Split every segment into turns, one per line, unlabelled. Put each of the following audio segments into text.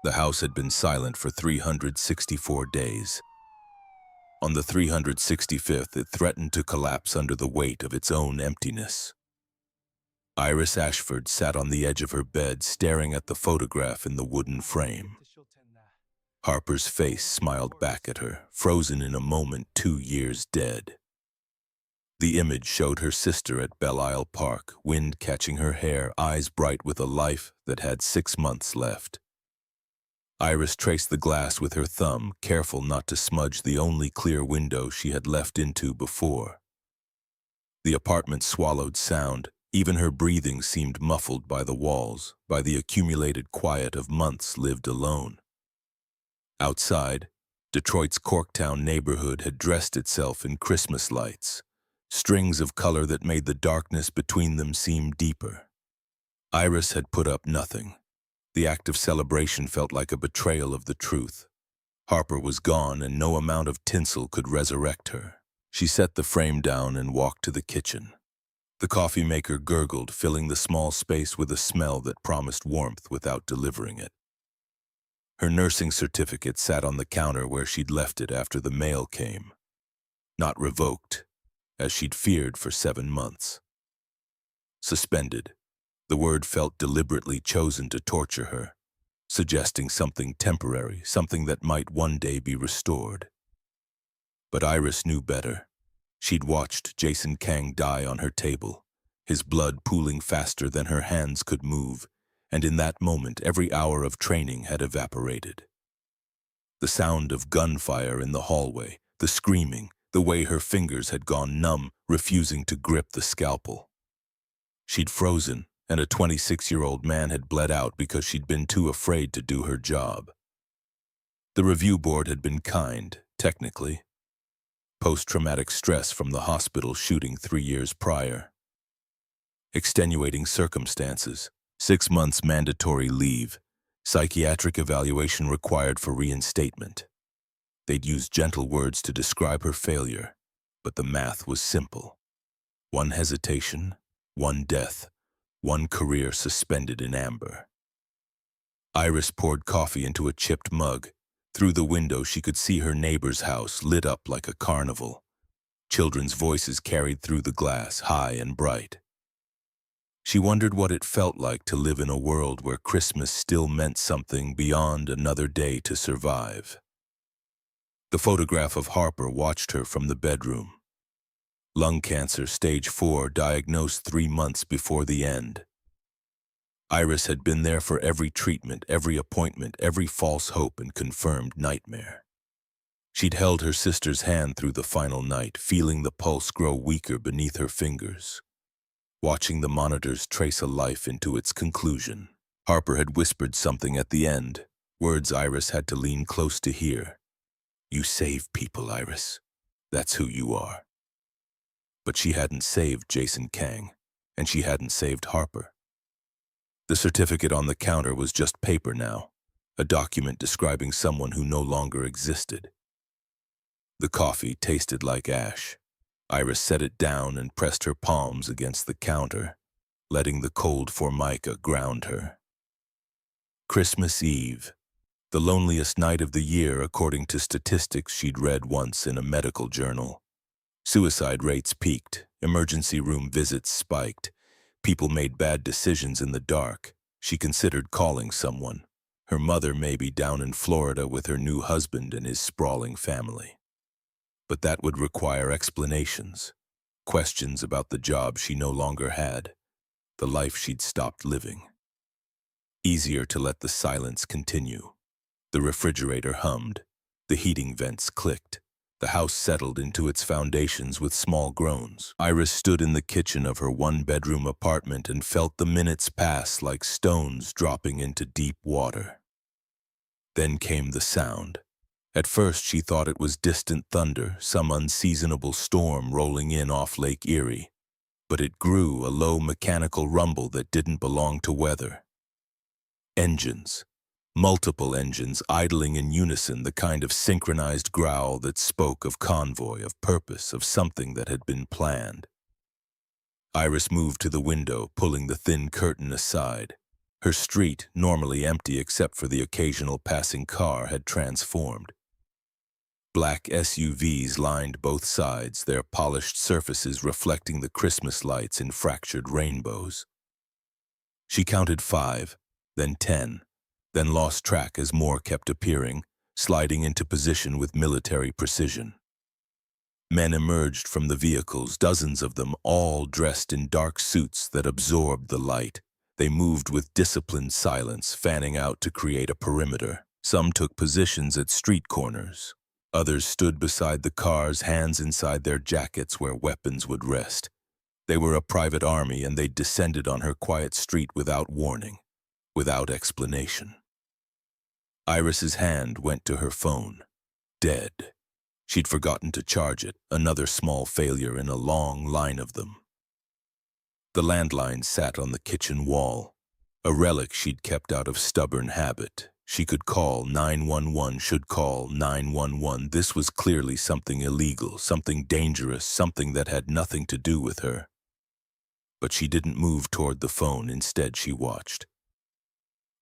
The house had been silent for 364 days. On the 365th, it threatened to collapse under the weight of its own emptiness. Iris Ashford sat on the edge of her bed, staring at the photograph in the wooden frame. Harper's face smiled back at her, frozen in a moment 2 years dead. The image showed her sister at Belle Isle Park, wind catching her hair, eyes bright with a life that had 6 months left. Iris traced the glass with her thumb, careful not to smudge the only clear window she had left into before. The apartment swallowed sound. Even her breathing seemed muffled by the walls, by the accumulated quiet of months lived alone. Outside, Detroit's Corktown neighborhood had dressed itself in Christmas lights, strings of color that made the darkness between them seem deeper. Iris had put up nothing. The act of celebration felt like a betrayal of the truth. Harper was gone, and no amount of tinsel could resurrect her. She set the frame down and walked to the kitchen. The coffee maker gurgled, filling the small space with a smell that promised warmth without delivering it. Her nursing certificate sat on the counter where she'd left it after the mail came. Not revoked, as she'd feared for 7 months. Suspended. The word felt deliberately chosen to torture her, suggesting something temporary, something that might one day be restored. But Iris knew better. She'd watched Jason Kang die on her table, his blood pooling faster than her hands could move, and in that moment every hour of training had evaporated. The sound of gunfire in the hallway, the screaming, the way her fingers had gone numb, refusing to grip the scalpel. She'd frozen, and a 26-year-old man had bled out because she'd been too afraid to do her job. The review board had been kind, technically. Post-traumatic stress from the hospital shooting 3 years prior. Extenuating circumstances, 6 months mandatory leave, psychiatric evaluation required for reinstatement. They'd used gentle words to describe her failure, but the math was simple. 1 hesitation, 1 death, 1 career suspended in amber. Iris poured coffee into a chipped mug. Through the window, she could see her neighbor's house lit up like a carnival. Children's voices carried through the glass, high and bright. She wondered what it felt like to live in a world where Christmas still meant something beyond another day to survive. The photograph of Harper watched her from the bedroom. Lung cancer, stage 4, diagnosed 3 months before the end. Iris had been there for every treatment, every appointment, every false hope and confirmed nightmare. She'd held her sister's hand through the final night, feeling the pulse grow weaker beneath her fingers, watching the monitors trace a life into its conclusion. Harper had whispered something at the end, words Iris had to lean close to hear. "You save people, Iris. That's who you are." But she hadn't saved Jason Kang, and she hadn't saved Harper. The certificate on the counter was just paper now, a document describing someone who no longer existed. The coffee tasted like ash. Iris set it down and pressed her palms against the counter, letting the cold formica ground her. Christmas Eve, the loneliest night of the year according to statistics she'd read once in a medical journal. Suicide rates peaked, emergency room visits spiked. People made bad decisions in the dark. She considered calling someone. Her mother may be down in Florida with her new husband and his sprawling family. But that would require explanations, questions about the job she no longer had, the life she'd stopped living. Easier to let the silence continue. The refrigerator hummed. The heating vents clicked. The house settled into its foundations with small groans. Iris stood in the kitchen of her 1-bedroom apartment and felt the minutes pass like stones dropping into deep water. Then came the sound. At first she thought it was distant thunder, some unseasonable storm rolling in off Lake Erie. But it grew, a low mechanical rumble that didn't belong to weather. Engines. Multiple engines idling in unison, the kind of synchronized growl that spoke of convoy, of purpose, of something that had been planned. Iris moved to the window, pulling the thin curtain aside. Her street, normally empty except for the occasional passing car, had transformed. Black SUVs lined both sides, their polished surfaces reflecting the Christmas lights in fractured rainbows. She counted 5, then 10, then lost track as more kept appearing, sliding into position with military precision. Men emerged from the vehicles, dozens of them, all dressed in dark suits that absorbed the light. They moved with disciplined silence, fanning out to create a perimeter. Some took positions at street corners. Others stood beside the cars, hands inside their jackets where weapons would rest. They were a private army, and they descended on her quiet street without warning, without explanation. Iris's hand went to her phone. Dead. She'd forgotten to charge it, another small failure in a long line of them. The landline sat on the kitchen wall, a relic she'd kept out of stubborn habit. She could call 911, should call 911. This was clearly something illegal, something dangerous, something that had nothing to do with her. But she didn't move toward the phone. Instead, she watched.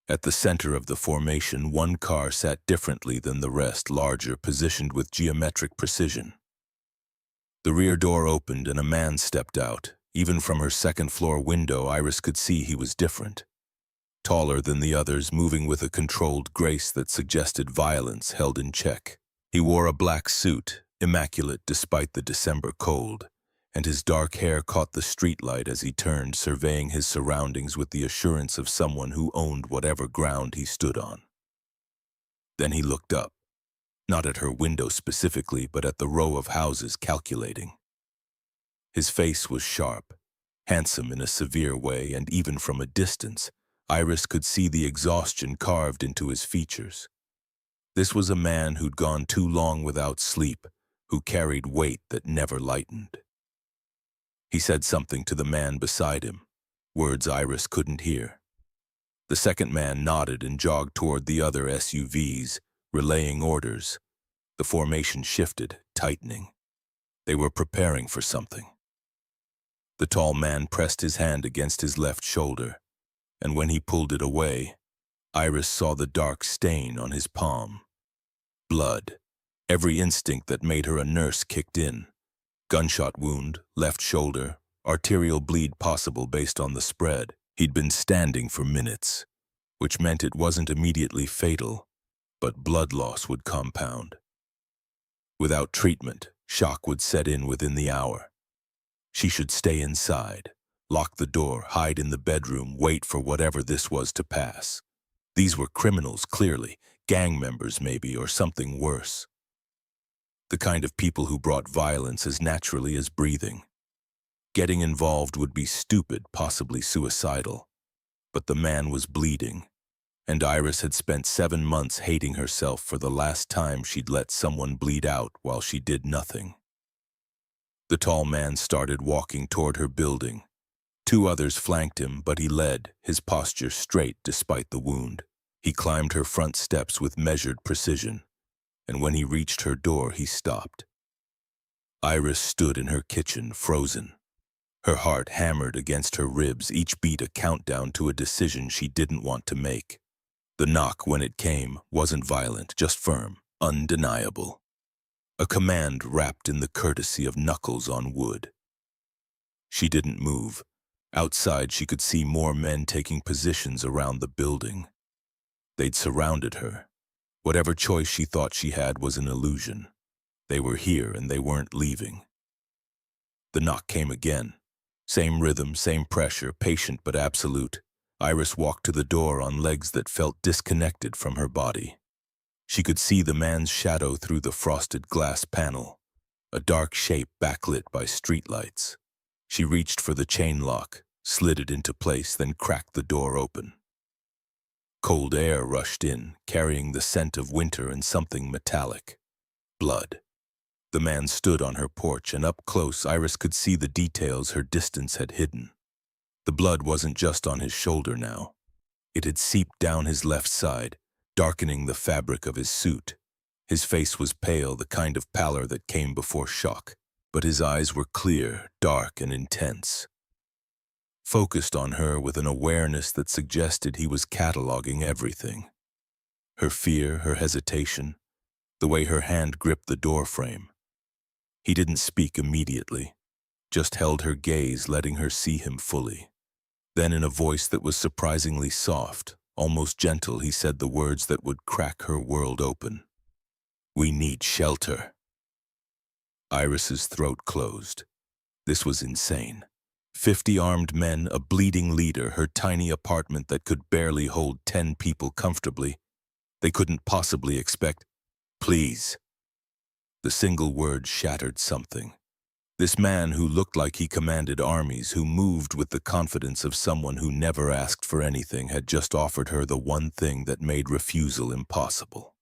At the center of the formation, one car sat differently than the rest, larger, positioned with geometric precision. The rear door opened and a man stepped out. Even from her second-floor window, Iris could see he was different. Taller than the others, moving with a controlled grace that suggested violence held in check. He wore a black suit, immaculate despite the December cold, and his dark hair caught the streetlight as he turned, surveying his surroundings with the assurance of someone who owned whatever ground he stood on. Then he looked up, not at her window specifically, but at the row of houses, calculating. His face was sharp, handsome in a severe way, and even from a distance, Iris could see the exhaustion carved into his features. This was a man who'd gone too long without sleep, who carried weight that never lightened. He said something to the man beside him, words Iris couldn't hear. The second man nodded and jogged toward the other SUVs, relaying orders. The formation shifted, tightening. They were preparing for something. The tall man pressed his hand against his left shoulder, and when he pulled it away, Iris saw the dark stain on his palm. Blood. Every instinct that made her a nurse kicked in. Gunshot wound, left shoulder, arterial bleed possible based on the spread. He'd been standing for minutes, which meant it wasn't immediately fatal, but blood loss would compound. Without treatment, shock would set in within the hour. She should stay inside, lock the door, hide in the bedroom, wait for whatever this was to pass. These were criminals, clearly, gang members maybe, or something worse. The kind of people who brought violence as naturally as breathing. Getting involved would be stupid, possibly suicidal. But the man was bleeding, and Iris had spent 7 months hating herself for the last time she'd let someone bleed out while she did nothing. The tall man started walking toward her building. 2 others flanked him, but he led, his posture straight despite the wound. He climbed her front steps with measured precision, and when he reached her door, he stopped. Iris stood in her kitchen, frozen. Her heart hammered against her ribs, each beat a countdown to a decision she didn't want to make. The knock, when it came, wasn't violent, just firm, undeniable. A command wrapped in the courtesy of knuckles on wood. She didn't move. Outside, she could see more men taking positions around the building. They'd surrounded her. Whatever choice she thought she had was an illusion. They were here and they weren't leaving. The knock came again. Same rhythm, same pressure, patient but absolute. Iris walked to the door on legs that felt disconnected from her body. She could see the man's shadow through the frosted glass panel, a dark shape backlit by streetlights. She reached for the chain lock, slid it into place, then cracked the door open. Cold air rushed in, carrying the scent of winter and something metallic. Blood. The man stood on her porch, and up close Iris could see the details her distance had hidden. The blood wasn't just on his shoulder now. It had seeped down his left side, darkening the fabric of his suit. His face was pale, the kind of pallor that came before shock, but his eyes were clear, dark, and intense. focused on her with an awareness that suggested he was cataloging everything. Her fear, her hesitation, the way her hand gripped the doorframe. He didn't speak immediately, just held her gaze, letting her see him fully. Then, in a voice that was surprisingly soft, almost gentle, he said the words that would crack her world open. "We need shelter." Iris's throat closed. This was insane. 50 armed men, a bleeding leader, her tiny apartment that could barely hold 10 people comfortably. They couldn't possibly expect, "Please." The single word shattered something. This man who looked like he commanded armies, who moved with the confidence of someone who never asked for anything, had just offered her the one thing that made refusal impossible.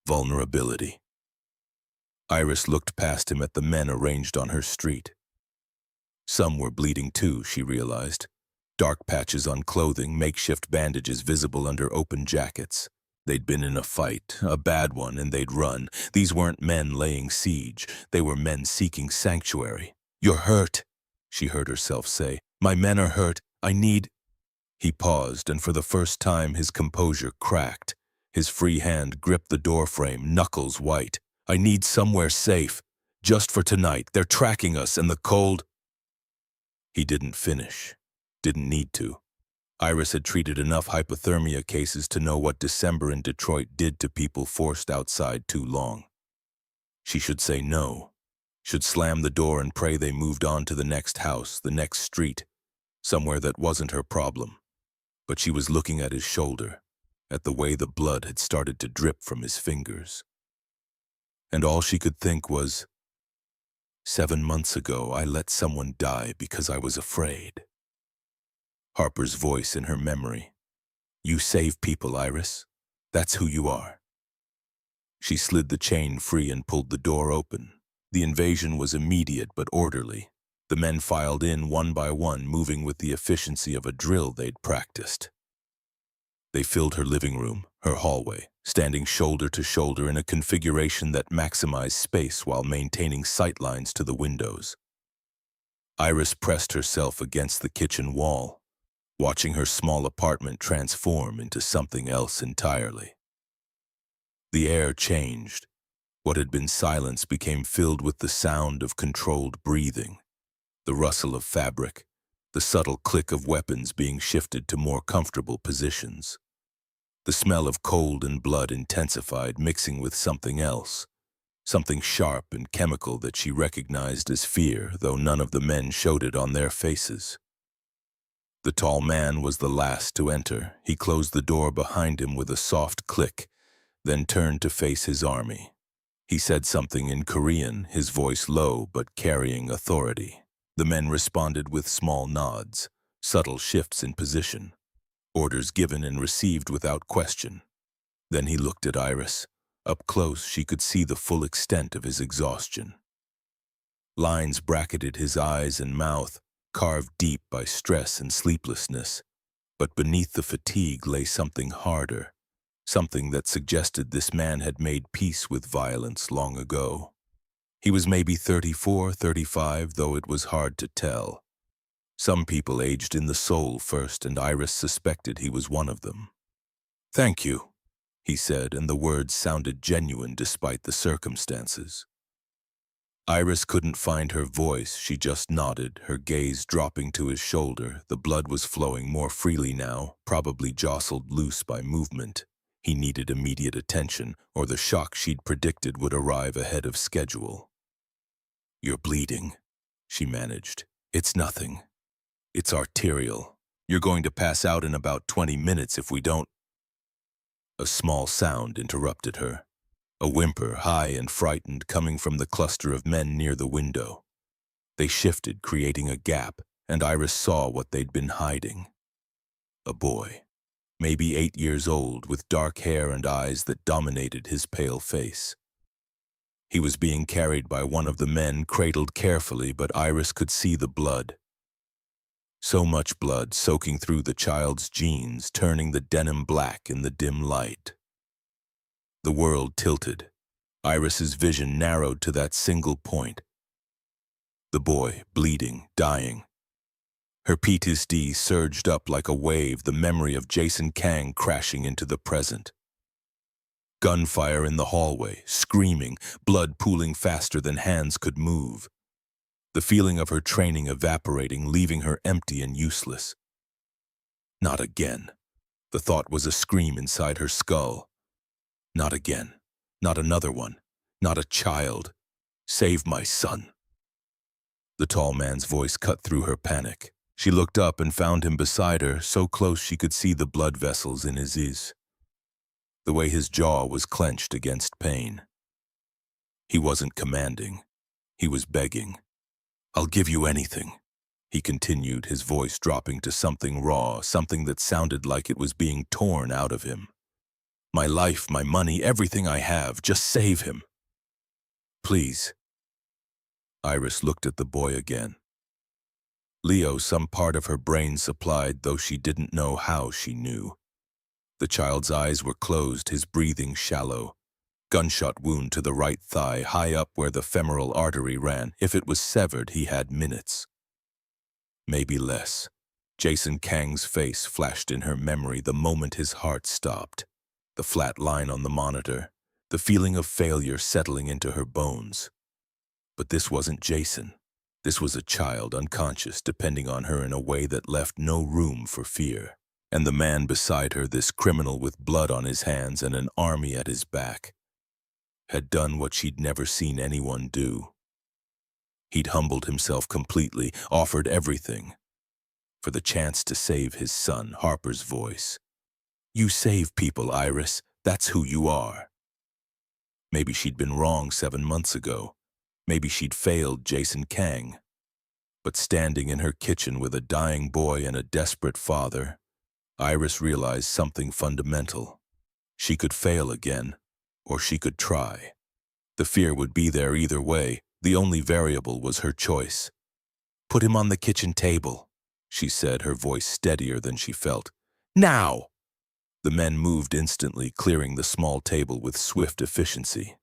Vulnerability. Iris looked past him at the men arranged on her street. Some were bleeding too, she realized. Dark patches on clothing, makeshift bandages visible under open jackets. They'd been in a fight, a bad one, and they'd run. These weren't men laying siege. They were men seeking sanctuary. "You're hurt," she heard herself say. "My men are hurt. I need—" He paused, and for the first time his composure cracked. His free hand gripped the doorframe, knuckles white. "I need somewhere safe. Just for tonight. They're tracking us, and the cold—" He didn't finish. Didn't need to. Iris had treated enough hypothermia cases to know what December in Detroit did to people forced outside too long. She should say no. Should slam the door and pray they moved on to the next house, the next street, somewhere that wasn't her problem. But she was looking at his shoulder, at the way the blood had started to drip from his fingers. And all she could think was, 7 months ago I let someone die because I was afraid. Harper's voice in her memory. "You save people, Iris. That's who you are." She slid the chain free and pulled the door open. The invasion was immediate but orderly. The men filed in one by one, moving with the efficiency of a drill they'd practiced. They filled her living room, her hallway, standing shoulder to shoulder in a configuration that maximized space while maintaining sightlines to the windows. Iris pressed herself against the kitchen wall, watching her small apartment transform into something else entirely. The air changed. What had been silence became filled with the sound of controlled breathing, the rustle of fabric, the subtle click of weapons being shifted to more comfortable positions. The smell of cold and blood intensified, mixing with something else, something sharp and chemical that she recognized as fear, though none of the men showed it on their faces. The tall man was the last to enter. He closed the door behind him with a soft click, then turned to face his army. He said something in Korean, his voice low but carrying authority. The men responded with small nods, subtle shifts in position, orders given and received without question. Then he looked at Iris. Up close, she could see the full extent of his exhaustion. Lines bracketed his eyes and mouth, carved deep by stress and sleeplessness. But beneath the fatigue lay something harder, something that suggested this man had made peace with violence long ago. He was maybe 34, 35, though it was hard to tell. Some people aged in the soul first, and Iris suspected he was one of them. "Thank you," he said, and the words sounded genuine despite the circumstances. Iris couldn't find her voice. She just nodded, her gaze dropping to his shoulder. The blood was flowing more freely now, probably jostled loose by movement. He needed immediate attention, or the shock she'd predicted would arrive ahead of schedule. "You're bleeding," she managed. "It's nothing. It's arterial. You're going to pass out in about 20 minutes if we don't—" A small sound interrupted her. A whimper, high and frightened, coming from the cluster of men near the window. They shifted, creating a gap, and Iris saw what they'd been hiding. A boy, maybe 8 years old, with dark hair and eyes that dominated his pale face. He was being carried by one of the men, cradled carefully, but Iris could see the blood. So much blood soaking through the child's jeans, turning the denim black in the dim light. The world tilted. Iris's vision narrowed to that single point. The boy, bleeding, dying. Her PTSD surged up like a wave, the memory of Jason Kang crashing into the present. Gunfire in the hallway, screaming, blood pooling faster than hands could move. The feeling of her training evaporating, leaving her empty and useless. Not again. The thought was a scream inside her skull. Not again. Not another one. Not a child. Save my son. The tall man's voice cut through her panic. She looked up and found him beside her, so close she could see the blood vessels in his eyes. The way his jaw was clenched against pain. He wasn't commanding. He was begging. "I'll give you anything," he continued, his voice dropping to something raw, something that sounded like it was being torn out of him. "My life, my money, everything I have, just save him. Please." Iris looked at the boy again. Leo, some part of her brain supplied, though she didn't know how she knew. The child's eyes were closed, his breathing shallow. Gunshot wound to the right thigh, high up where the femoral artery ran. If it was severed, he had minutes. Maybe less. Jason Kang's face flashed in her memory the moment his heart stopped. The flat line on the monitor, the feeling of failure settling into her bones. But this wasn't Jason. This was a child, unconscious, depending on her in a way that left no room for fear. And the man beside her, this criminal with blood on his hands and an army at his back, had done what she'd never seen anyone do. He'd humbled himself completely, offered everything, for the chance to save his son. Harper's voice. "You save people, Iris. That's who you are." Maybe she'd been wrong 7 months ago. Maybe she'd failed Jason Kang. But standing in her kitchen with a dying boy and a desperate father, Iris realized something fundamental. She could fail again, or she could try. The fear would be there either way. The only variable was her choice. "Put him on the kitchen table," she said, her voice steadier than she felt. "Now!" The men moved instantly, clearing the small table with swift efficiency.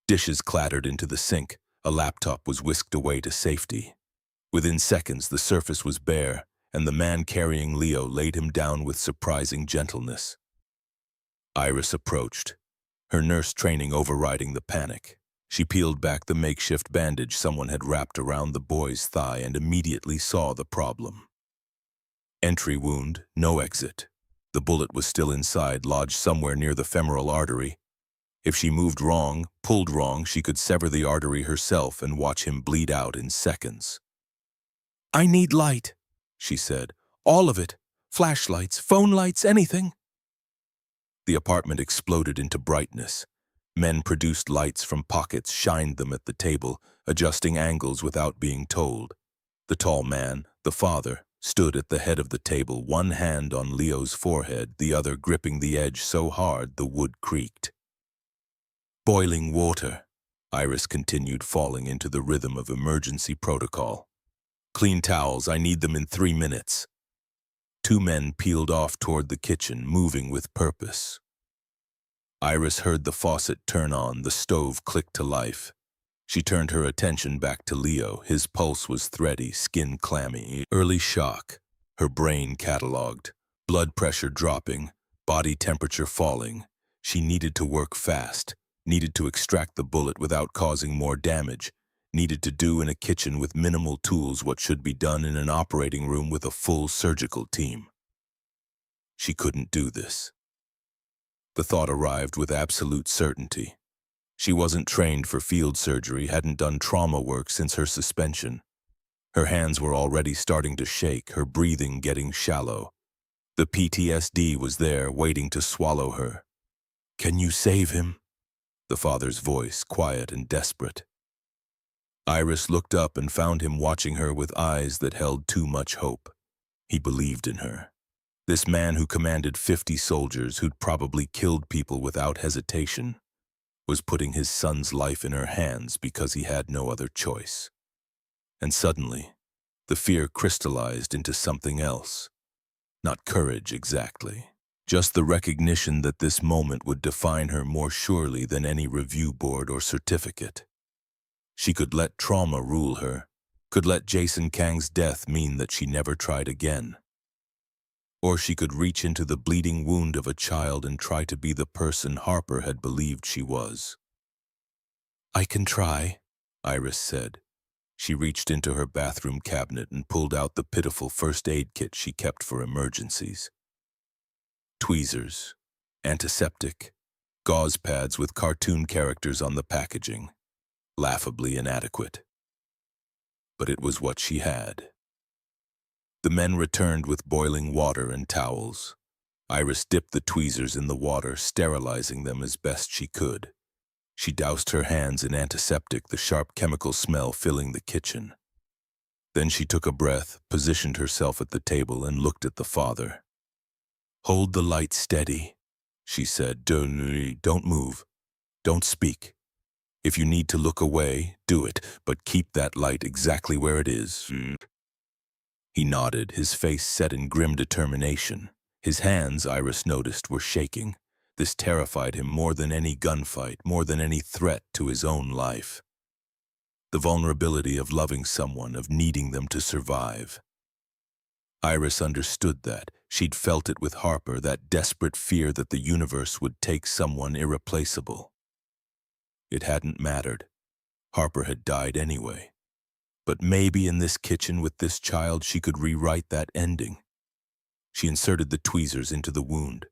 Dishes clattered into the sink. A laptop was whisked away to safety. Within seconds, the surface was bare, and the man carrying Leo laid him down with surprising gentleness. Iris approached, her nurse training overriding the panic. She peeled back the makeshift bandage someone had wrapped around the boy's thigh and immediately saw the problem. Entry wound, no exit. The bullet was still inside, lodged somewhere near the femoral artery. If she moved wrong, pulled wrong, she could sever the artery herself and watch him bleed out in seconds. "I need light," she said. "All of it. Flashlights, phone lights, anything." The apartment exploded into brightness. Men produced lights from pockets, shined them at the table, adjusting angles without being told. The tall man, the father, stood at the head of the table, one hand on Leo's forehead, the other gripping the edge so hard the wood creaked. "Boiling water," Iris continued, falling into the rhythm of emergency protocol. "Clean towels, I need them in 3 minutes." 2 men peeled off toward the kitchen, moving with purpose. Iris heard the faucet turn on, the stove click to life. She turned her attention back to Leo. His pulse was thready, skin clammy. Early shock. Her brain cataloged. Blood pressure dropping, body temperature falling. She needed to work fast, needed to extract the bullet without causing more damage, needed to do in a kitchen with minimal tools what should be done in an operating room with a full surgical team. She couldn't do this. The thought arrived with absolute certainty. She wasn't trained for field surgery, hadn't done trauma work since her suspension. Her hands were already starting to shake, her breathing getting shallow. The PTSD was there, waiting to swallow her. "Can you save him?" The father's voice, quiet and desperate. Iris looked up and found him watching her with eyes that held too much hope. He believed in her. This man who commanded 50 soldiers, who'd probably killed people without hesitation, was putting his son's life in her hands because he had no other choice. And suddenly, the fear crystallized into something else. Not courage exactly, just the recognition that this moment would define her more surely than any review board or certificate. She could let trauma rule her, could let Jason Kang's death mean that she never tried again. Or she could reach into the bleeding wound of a child and try to be the person Harper had believed she was. "I can try," Iris said. She reached into her bathroom cabinet and pulled out the pitiful first aid kit she kept for emergencies. Tweezers, antiseptic, gauze pads with cartoon characters on the packaging. Laughably inadequate. But it was what she had. The men returned with boiling water and towels. Iris dipped the tweezers in the water, sterilizing them as best she could. She doused her hands in antiseptic, the sharp chemical smell filling the kitchen. Then she took a breath, positioned herself at the table, and looked at the father. "Hold the light steady," she said. Don't move. Don't speak. If you need to look away, do it, but keep that light exactly where it is." He nodded, his face set in grim determination. His hands, Iris noticed, were shaking. This terrified him more than any gunfight, more than any threat to his own life. The vulnerability of loving someone, of needing them to survive. Iris understood that. She'd felt it with Harper, that desperate fear that the universe would take someone irreplaceable. It hadn't mattered. Harper had died anyway. But maybe in this kitchen with this child she could rewrite that ending. She inserted the tweezers into the wound.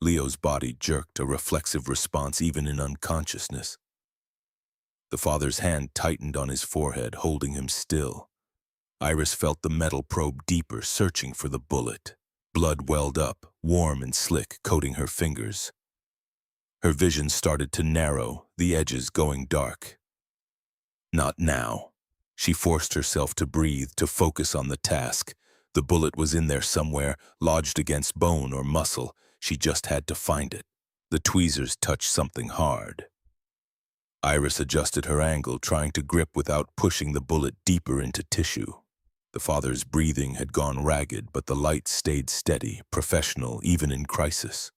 Leo's body jerked, a reflexive response even in unconsciousness. The father's hand tightened on his forehead, holding him still. Iris felt the metal probe deeper, searching for the bullet. Blood welled up, warm and slick, coating her fingers. Her vision started to narrow, the edges going dark. Not now. She forced herself to breathe, to focus on the task. The bullet was in there somewhere, lodged against bone or muscle. She just had to find it. The tweezers touched something hard. Iris adjusted her angle, trying to grip without pushing the bullet deeper into tissue. The father's breathing had gone ragged, but the light stayed steady, professional, even in crisis.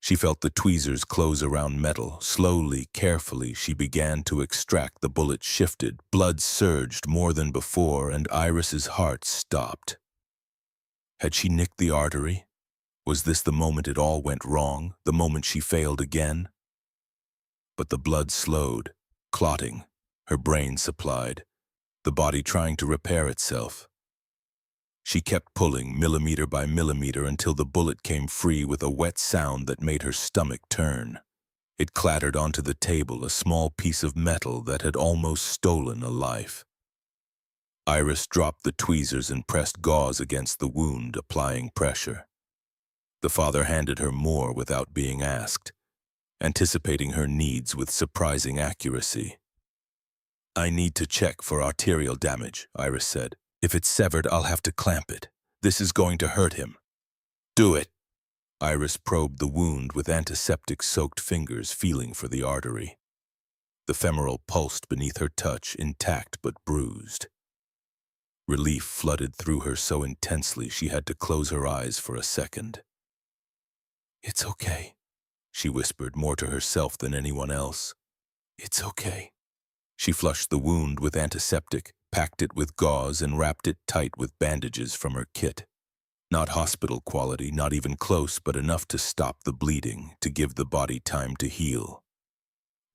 She felt the tweezers close around metal. Slowly, carefully, she began to extract. The bullet shifted, blood surged more than before, and Iris's heart stopped. Had she nicked the artery? Was this the moment it all went wrong, the moment she failed again? But the blood slowed, clotting, her brain supplied, the body trying to repair itself. She kept pulling, millimeter by millimeter, until the bullet came free with a wet sound that made her stomach turn. It clattered onto the table, a small piece of metal that had almost stolen a life. Iris dropped the tweezers and pressed gauze against the wound, applying pressure. The father handed her more without being asked, anticipating her needs with surprising accuracy. "I need to check for arterial damage," Iris said. "If it's severed, I'll have to clamp it. This is going to hurt him." "Do it." Iris probed the wound with antiseptic-soaked fingers, feeling for the artery. The femoral pulsed beneath her touch, intact but bruised. Relief flooded through her so intensely she had to close her eyes for a second. "It's okay," she whispered, more to herself than anyone else. "It's okay." She flushed the wound with antiseptic, packed it with gauze, and wrapped it tight with bandages from her kit. Not hospital quality, not even close, but enough to stop the bleeding, to give the body time to heal.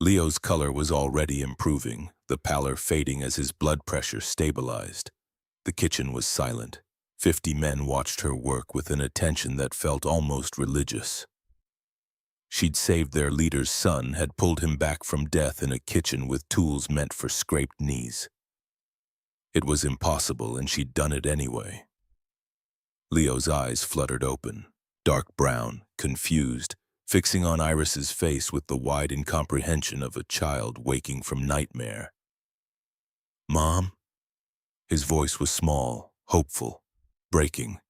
Leo's color was already improving, the pallor fading as his blood pressure stabilized. The kitchen was silent. 50 men watched her work with an attention that felt almost religious. She'd saved their leader's son, had pulled him back from death in a kitchen with tools meant for scraped knees. It was impossible, and she'd done it anyway. Leo's eyes fluttered open, dark brown, confused, fixing on Iris's face with the wide incomprehension of a child waking from nightmare. "Mom?" His voice was small, hopeful, breaking.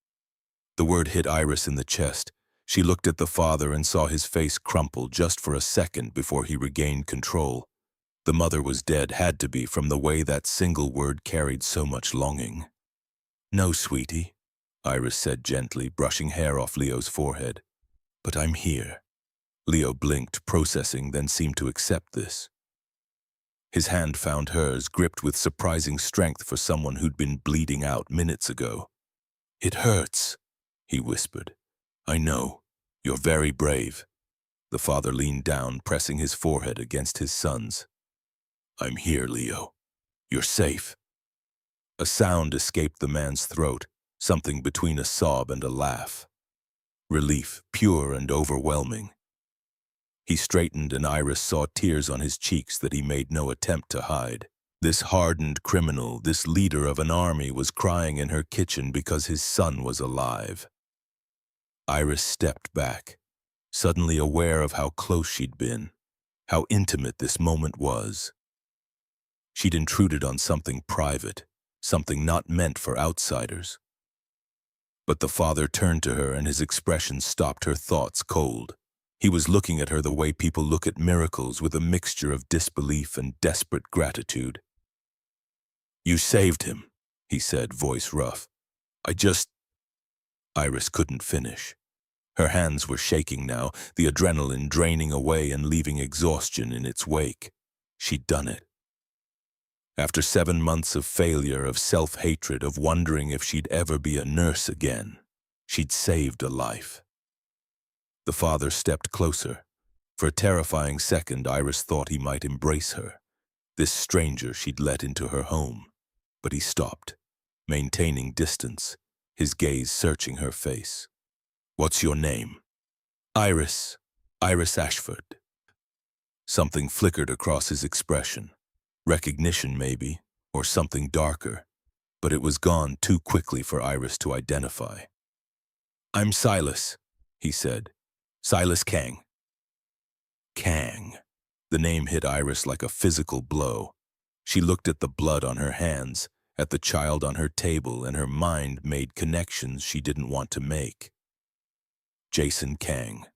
The word hit Iris in the chest. She looked at the father and saw his face crumple just for a second before he regained control. The mother was dead, had to be, from the way that single word carried so much longing. "No, sweetie," Iris said gently, brushing hair off Leo's forehead. "But I'm here." Leo blinked, processing, then seemed to accept this. His hand found hers, gripped with surprising strength for someone who'd been bleeding out minutes ago. "It hurts," he whispered. "I know. You're very brave." The father leaned down, pressing his forehead against his son's. "I'm here, Leo. You're safe." A sound escaped the man's throat, something between a sob and a laugh. Relief, pure and overwhelming. He straightened, and Iris saw tears on his cheeks that he made no attempt to hide. This hardened criminal, this leader of an army, was crying in her kitchen because his son was alive. Iris stepped back, suddenly aware of how close she'd been, how intimate this moment was. She'd intruded on something private, something not meant for outsiders. But the father turned to her, and his expression stopped her thoughts cold. He was looking at her the way people look at miracles, with a mixture of disbelief and desperate gratitude. "You saved him," he said, voice rough. Iris couldn't finish. Her hands were shaking now, the adrenaline draining away and leaving exhaustion in its wake. She'd done it. After 7 months of failure, of self-hatred, of wondering if she'd ever be a nurse again, she'd saved a life. The father stepped closer. For a terrifying second, Iris thought he might embrace her, this stranger she'd let into her home. But he stopped, maintaining distance, his gaze searching her face. "What's your name?" "Iris Ashford." Something flickered across his expression. Recognition, maybe, or something darker, but it was gone too quickly for Iris to identify. "I'm Silas," he said. "Silas Kang." Kang. The name hit Iris like a physical blow. She looked at the blood on her hands, at the child on her table, and her mind made connections she didn't want to make. Jason Kang,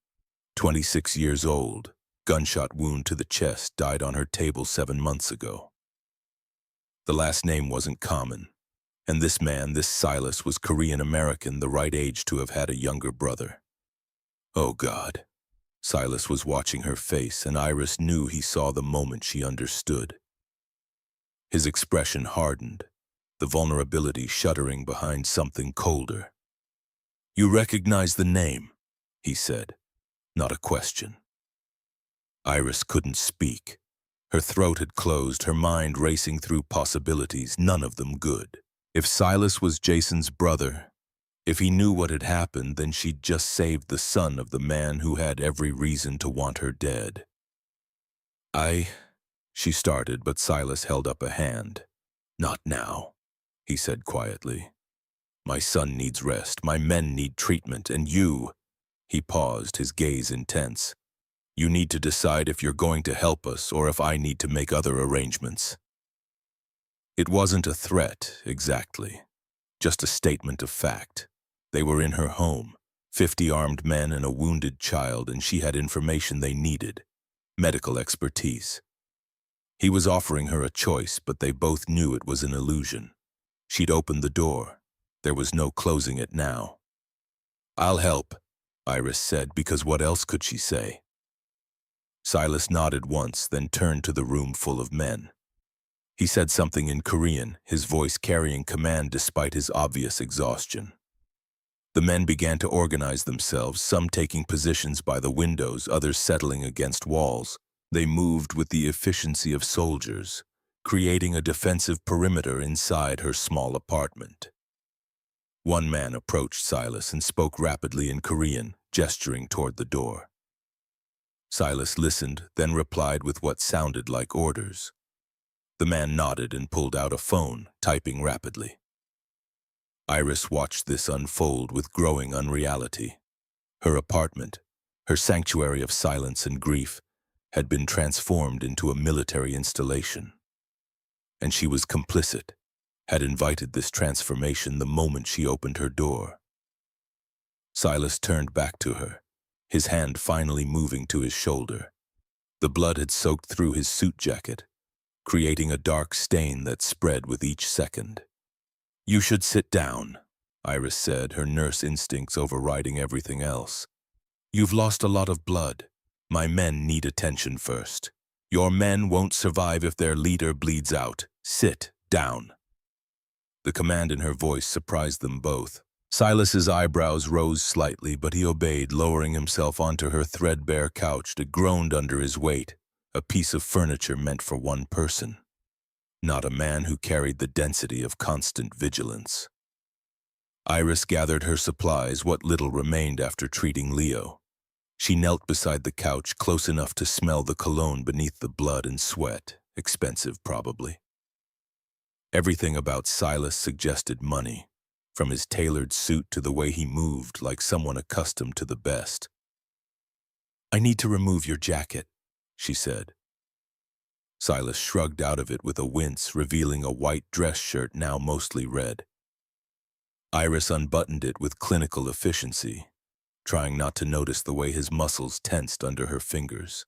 26 years old, gunshot wound to the chest, died on her table 7 months ago. The last name wasn't common, and this man, this Silas, was Korean-American, the right age to have had a younger brother. Oh God. Silas was watching her face, and Iris knew he saw the moment she understood. His expression hardened, the vulnerability shuddering behind something colder. "You recognize the name," he said, not a question. Iris couldn't speak. Her throat had closed, her mind racing through possibilities, none of them good. If Silas was Jason's brother, if he knew what had happened, then she'd just saved the son of the man who had every reason to want her dead. She started, but Silas held up a hand. "Not now," he said quietly. "My son needs rest, my men need treatment, and you—" He paused, his gaze intense. "You need to decide if you're going to help us or if I need to make other arrangements." It wasn't a threat, exactly. Just a statement of fact. They were in her home, 50 armed men and a wounded child, and she had information they needed, medical expertise. He was offering her a choice, but they both knew it was an illusion. She'd opened the door. There was no closing it now. "I'll help," Iris said, because what else could she say? Silas nodded once, then turned to the room full of men. He said something in Korean, his voice carrying command despite his obvious exhaustion. The men began to organize themselves, some taking positions by the windows, others settling against walls. They moved with the efficiency of soldiers, creating a defensive perimeter inside her small apartment. One man approached Silas and spoke rapidly in Korean, gesturing toward the door. Silas listened, then replied with what sounded like orders. The man nodded and pulled out a phone, typing rapidly. Iris watched this unfold with growing unreality. Her apartment, her sanctuary of silence and grief, had been transformed into a military installation. And she was complicit, had invited this transformation the moment she opened her door. Silas turned back to her, his hand finally moving to his shoulder. The blood had soaked through his suit jacket, creating a dark stain that spread with each second. "You should sit down," Iris said, her nurse instincts overriding everything else. "You've lost a lot of blood. My men need attention first." Your men won't survive if their leader bleeds out. Sit down. The command in her voice surprised them both. Silas's eyebrows rose slightly, but he obeyed, lowering himself onto her threadbare couch that groaned under his weight, a piece of furniture meant for one person, not a man who carried the density of constant vigilance. Iris gathered her supplies, what little remained after treating Leo. She knelt beside the couch, close enough to smell the cologne beneath the blood and sweat, expensive probably. Everything about Silas suggested money, from his tailored suit to the way he moved like someone accustomed to the best. "I need to remove your jacket," she said. Silas shrugged out of it with a wince, revealing a white dress shirt now mostly red. Iris unbuttoned it with clinical efficiency, trying not to notice the way his muscles tensed under her fingers,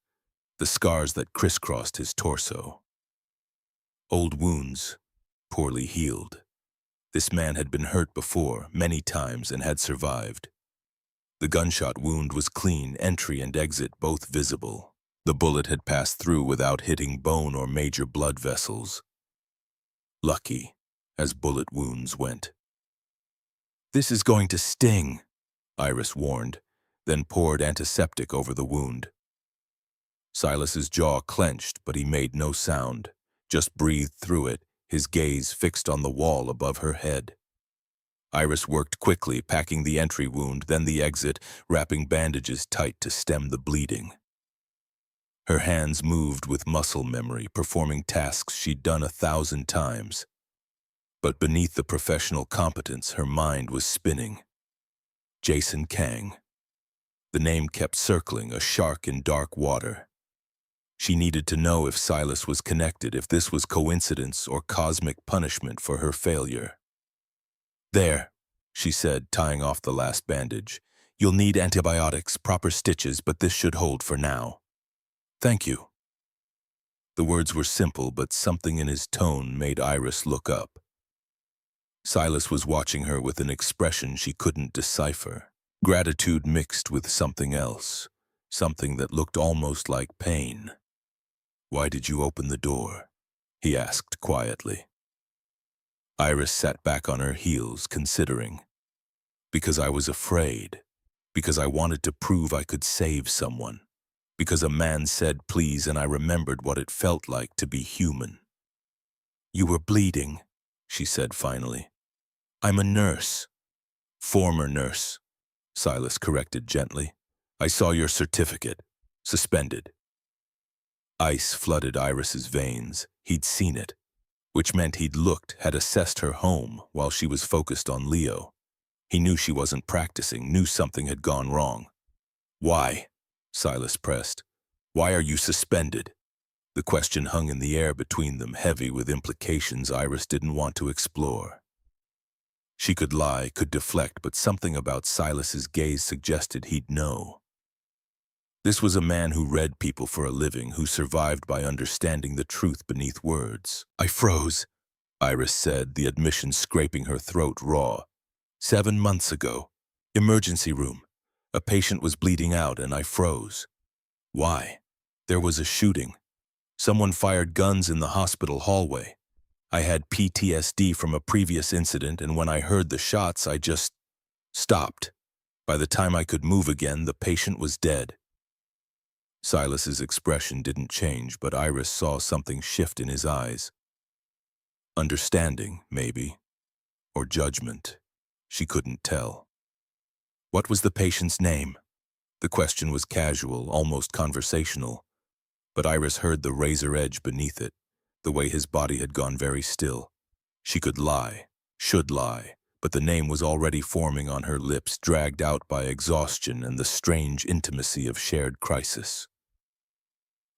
the scars that crisscrossed his torso. Old wounds, poorly healed. This man had been hurt before, many times, and had survived. The gunshot wound was clean, entry and exit both visible. The bullet had passed through without hitting bone or major blood vessels. Lucky, as bullet wounds went. "This is going to sting," Iris warned, then poured antiseptic over the wound. Silas's jaw clenched, but he made no sound, just breathed through it, his gaze fixed on the wall above her head. Iris worked quickly, packing the entry wound, then the exit, wrapping bandages tight to stem the bleeding. Her hands moved with muscle memory, performing tasks she'd done 1,000 times. But beneath the professional competence, her mind was spinning. Jason Kang. The name kept circling, a shark in dark water. She needed to know if Silas was connected, if this was coincidence or cosmic punishment for her failure. "There," she said, tying off the last bandage. "You'll need antibiotics, proper stitches, but this should hold for now." "Thank you." The words were simple, but something in his tone made Iris look up. Silas was watching her with an expression she couldn't decipher. Gratitude mixed with something else, something that looked almost like pain. "Why did you open the door?" he asked quietly. Iris sat back on her heels, considering. "Because I was afraid. Because I wanted to prove I could save someone. Because a man said please and I remembered what it felt like to be human." "You were bleeding," she said finally. "I'm a nurse." "Former nurse," Silas corrected gently. "I saw your certificate. Suspended." Ice flooded Iris's veins. He'd seen it, which meant he'd looked, had assessed her home while she was focused on Leo. He knew she wasn't practicing, knew something had gone wrong. "Why?" Silas pressed. "Why are you suspended?" The question hung in the air between them, heavy with implications Iris didn't want to explore. She could lie, could deflect, but something about Silas's gaze suggested he'd know. This was a man who read people for a living, who survived by understanding the truth beneath words. "I froze," Iris said, the admission scraping her throat raw. 7 months ago. Emergency room. A patient was bleeding out and I froze." "Why?" "There was a shooting. Someone fired guns in the hospital hallway. I had PTSD from a previous incident, and when I heard the shots, I just stopped. By the time I could move again, the patient was dead." Silas's expression didn't change, but Iris saw something shift in his eyes. Understanding, maybe, or judgment. She couldn't tell. "What was the patient's name?" The question was casual, almost conversational, but Iris heard the razor edge beneath it, the way his body had gone very still. She could lie, should lie, but the name was already forming on her lips, dragged out by exhaustion and the strange intimacy of shared crisis.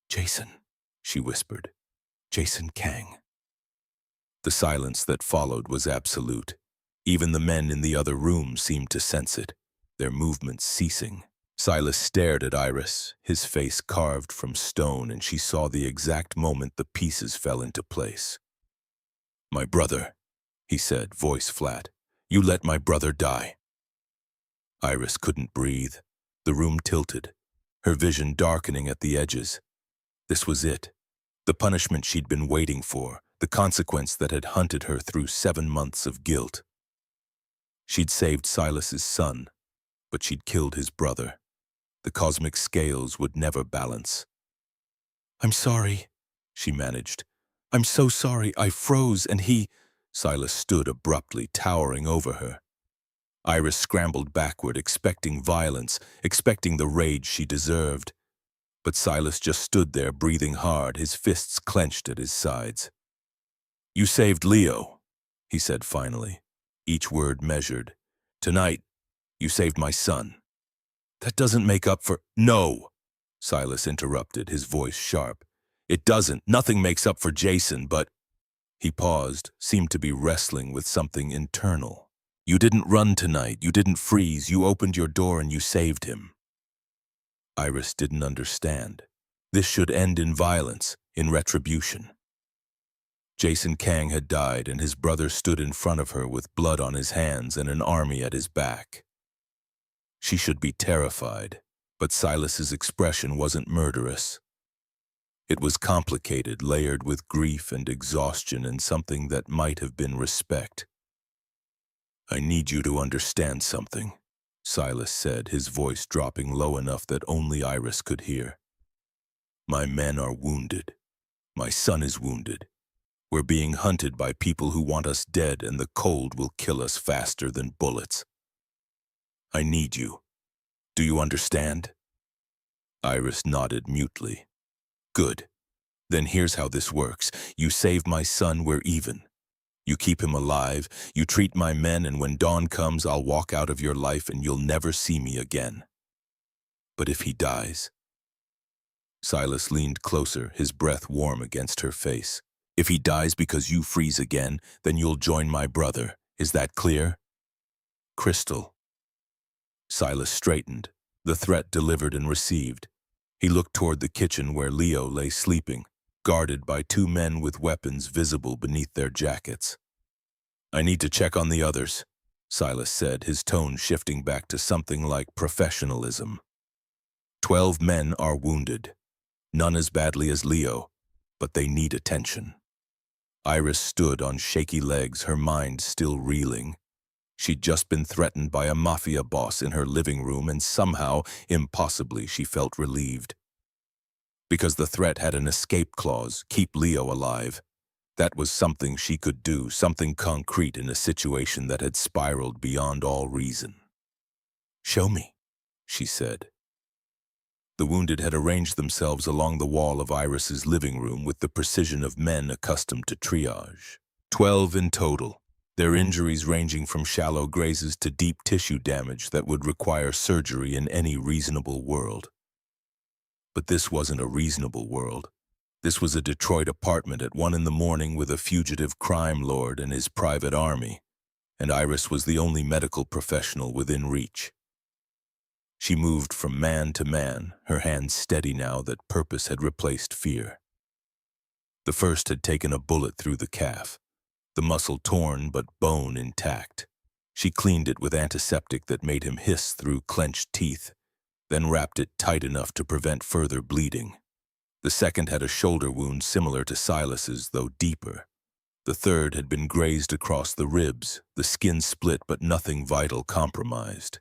"Jason," she whispered. "Jason Kang." The silence that followed was absolute. Even the men in the other room seemed to sense it, their movements ceasing. Silas stared at Iris, his face carved from stone, and she saw the exact moment the pieces fell into place. "My brother," he said, voice flat. "You let my brother die." Iris couldn't breathe. The room tilted, her vision darkening at the edges. This was it. The punishment she'd been waiting for, the consequence that had hunted her through 7 months of guilt. She'd saved Silas's son, but she'd killed his brother. The cosmic scales would never balance. "I'm sorry," she managed. "I'm so sorry. I froze and he—" Silas stood abruptly, towering over her. Iris scrambled backward, expecting violence, expecting the rage she deserved. But Silas just stood there, breathing hard, his fists clenched at his sides. "You saved Leo," he said finally, each word measured. "Tonight, you saved my son. That doesn't make up for—" "No!" Silas interrupted, his voice sharp. "It doesn't. Nothing makes up for Jason, but—" He paused, seemed to be wrestling with something internal. "You didn't run tonight. You didn't freeze. You opened your door and you saved him." Iris didn't understand. This should end in violence, in retribution. Jason Kang had died, and his brother stood in front of her with blood on his hands and an army at his back. She should be terrified, but Silas's expression wasn't murderous. It was complicated, layered with grief and exhaustion and something that might have been respect. "I need you to understand something," Silas said, his voice dropping low enough that only Iris could hear. "My men are wounded. My son is wounded. We're being hunted by people who want us dead, and the cold will kill us faster than bullets. I need you. Do you understand?" Iris nodded mutely. "Good. Then here's how this works. You save my son, we're even. You keep him alive, you treat my men, and when dawn comes, I'll walk out of your life and you'll never see me again. But if he dies—" Silas leaned closer, his breath warm against her face. "If he dies because you freeze again, then you'll join my brother. Is that clear?" "Crystal." Silas straightened, the threat delivered and received. He looked toward the kitchen where Leo lay sleeping, guarded by 2 men with weapons visible beneath their jackets. "I need to check on the others," Silas said, his tone shifting back to something like professionalism. 12 men are wounded. None as badly as Leo, but they need attention. Iris stood on shaky legs, her mind still reeling. She'd just been threatened by a mafia boss in her living room, and somehow, impossibly, she felt relieved. Because the threat had an escape clause, keep Leo alive. That was something she could do, something concrete in a situation that had spiraled beyond all reason. "Show me," she said. The wounded had arranged themselves along the wall of Iris's living room with the precision of men accustomed to triage. 12 in total, their injuries ranging from shallow grazes to deep tissue damage that would require surgery in any reasonable world. But this wasn't a reasonable world. This was a Detroit apartment at 1 in the morning with a fugitive crime lord and his private army, and Iris was the only medical professional within reach. She moved from man to man, her hands steady now that purpose had replaced fear. The first had taken a bullet through the calf, the muscle torn but bone intact. She cleaned it with antiseptic that made him hiss through clenched teeth, then wrapped it tight enough to prevent further bleeding. The second had a shoulder wound similar to Silas's, though deeper. The third had been grazed across the ribs, the skin split but nothing vital compromised.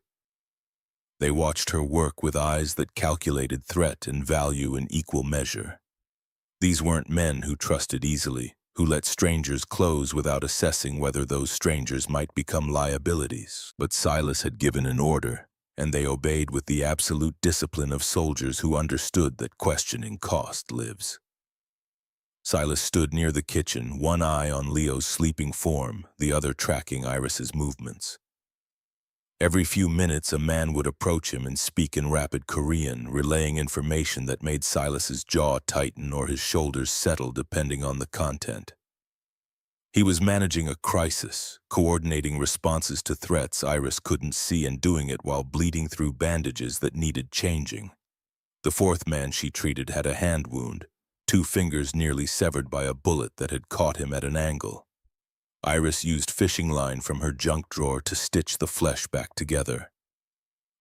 They watched her work with eyes that calculated threat and value in equal measure. These weren't men who trusted easily, who let strangers close without assessing whether those strangers might become liabilities. But Silas had given an order, and they obeyed with the absolute discipline of soldiers who understood that questioning cost lives. Silas stood near the kitchen, one eye on Leo's sleeping form, the other tracking Iris's movements. Every few minutes, a man would approach him and speak in rapid Korean, relaying information that made Silas's jaw tighten or his shoulders settle depending on the content. He was managing a crisis, coordinating responses to threats Iris couldn't see and doing it while bleeding through bandages that needed changing. The fourth man she treated had a hand wound, 2 fingers nearly severed by a bullet that had caught him at an angle. Iris used fishing line from her junk drawer to stitch the flesh back together.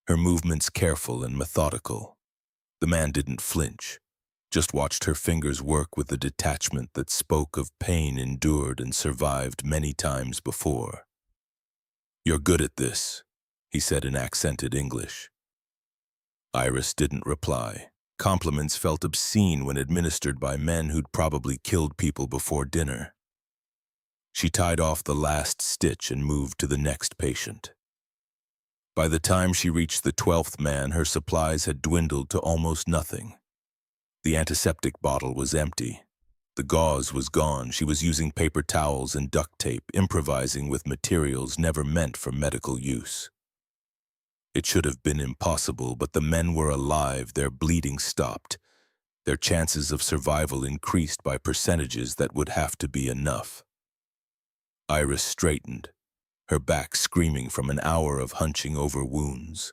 Her movements careful and methodical. The man didn't flinch. just watched her fingers work with the detachment that spoke of pain endured and survived many times before. "You're good at this," he said in accented English. Iris didn't reply. Compliments felt obscene when administered by men who'd probably killed people before dinner. She tied off the last stitch and moved to the next patient. By the time she reached the 12th man, her supplies had dwindled to almost nothing. The antiseptic bottle was empty. The gauze was gone. She was using paper towels and duct tape, improvising with materials never meant for medical use. It should have been impossible, but the men were alive, their bleeding stopped. Their chances of survival increased by percentages that would have to be enough. Iris straightened, her back screaming from an hour of hunching over wounds.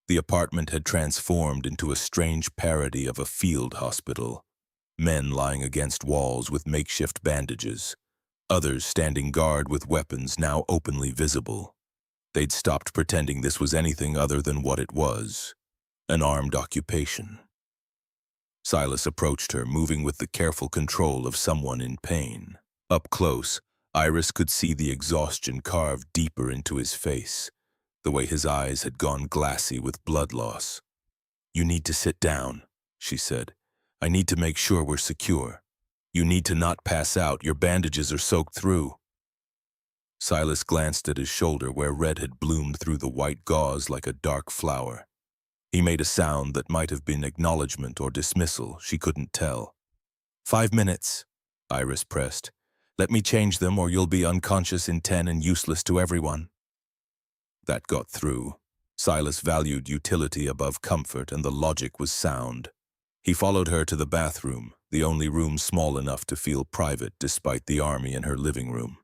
The apartment had transformed into a strange parody of a field hospital. Men lying against walls with makeshift bandages, others standing guard with weapons now openly visible. They'd stopped pretending this was anything other than what it was, an armed occupation. Silas approached her, moving with the careful control of someone in pain. Up close, Iris could see the exhaustion carved deeper into his face, the way his eyes had gone glassy with blood loss. "You need to sit down," she said. "I need to make sure we're secure. You need to not pass out. Your bandages are soaked through." Silas glanced at his shoulder where red had bloomed through the white gauze like a dark flower. He made a sound that might have been acknowledgement or dismissal, she couldn't tell. "5 minutes," Iris pressed. "Let me change them or you'll be unconscious in 10 and useless to everyone." That got through. Silas valued utility above comfort, and the logic was sound. He followed her to the bathroom, the only room small enough to feel private despite the army in her living room.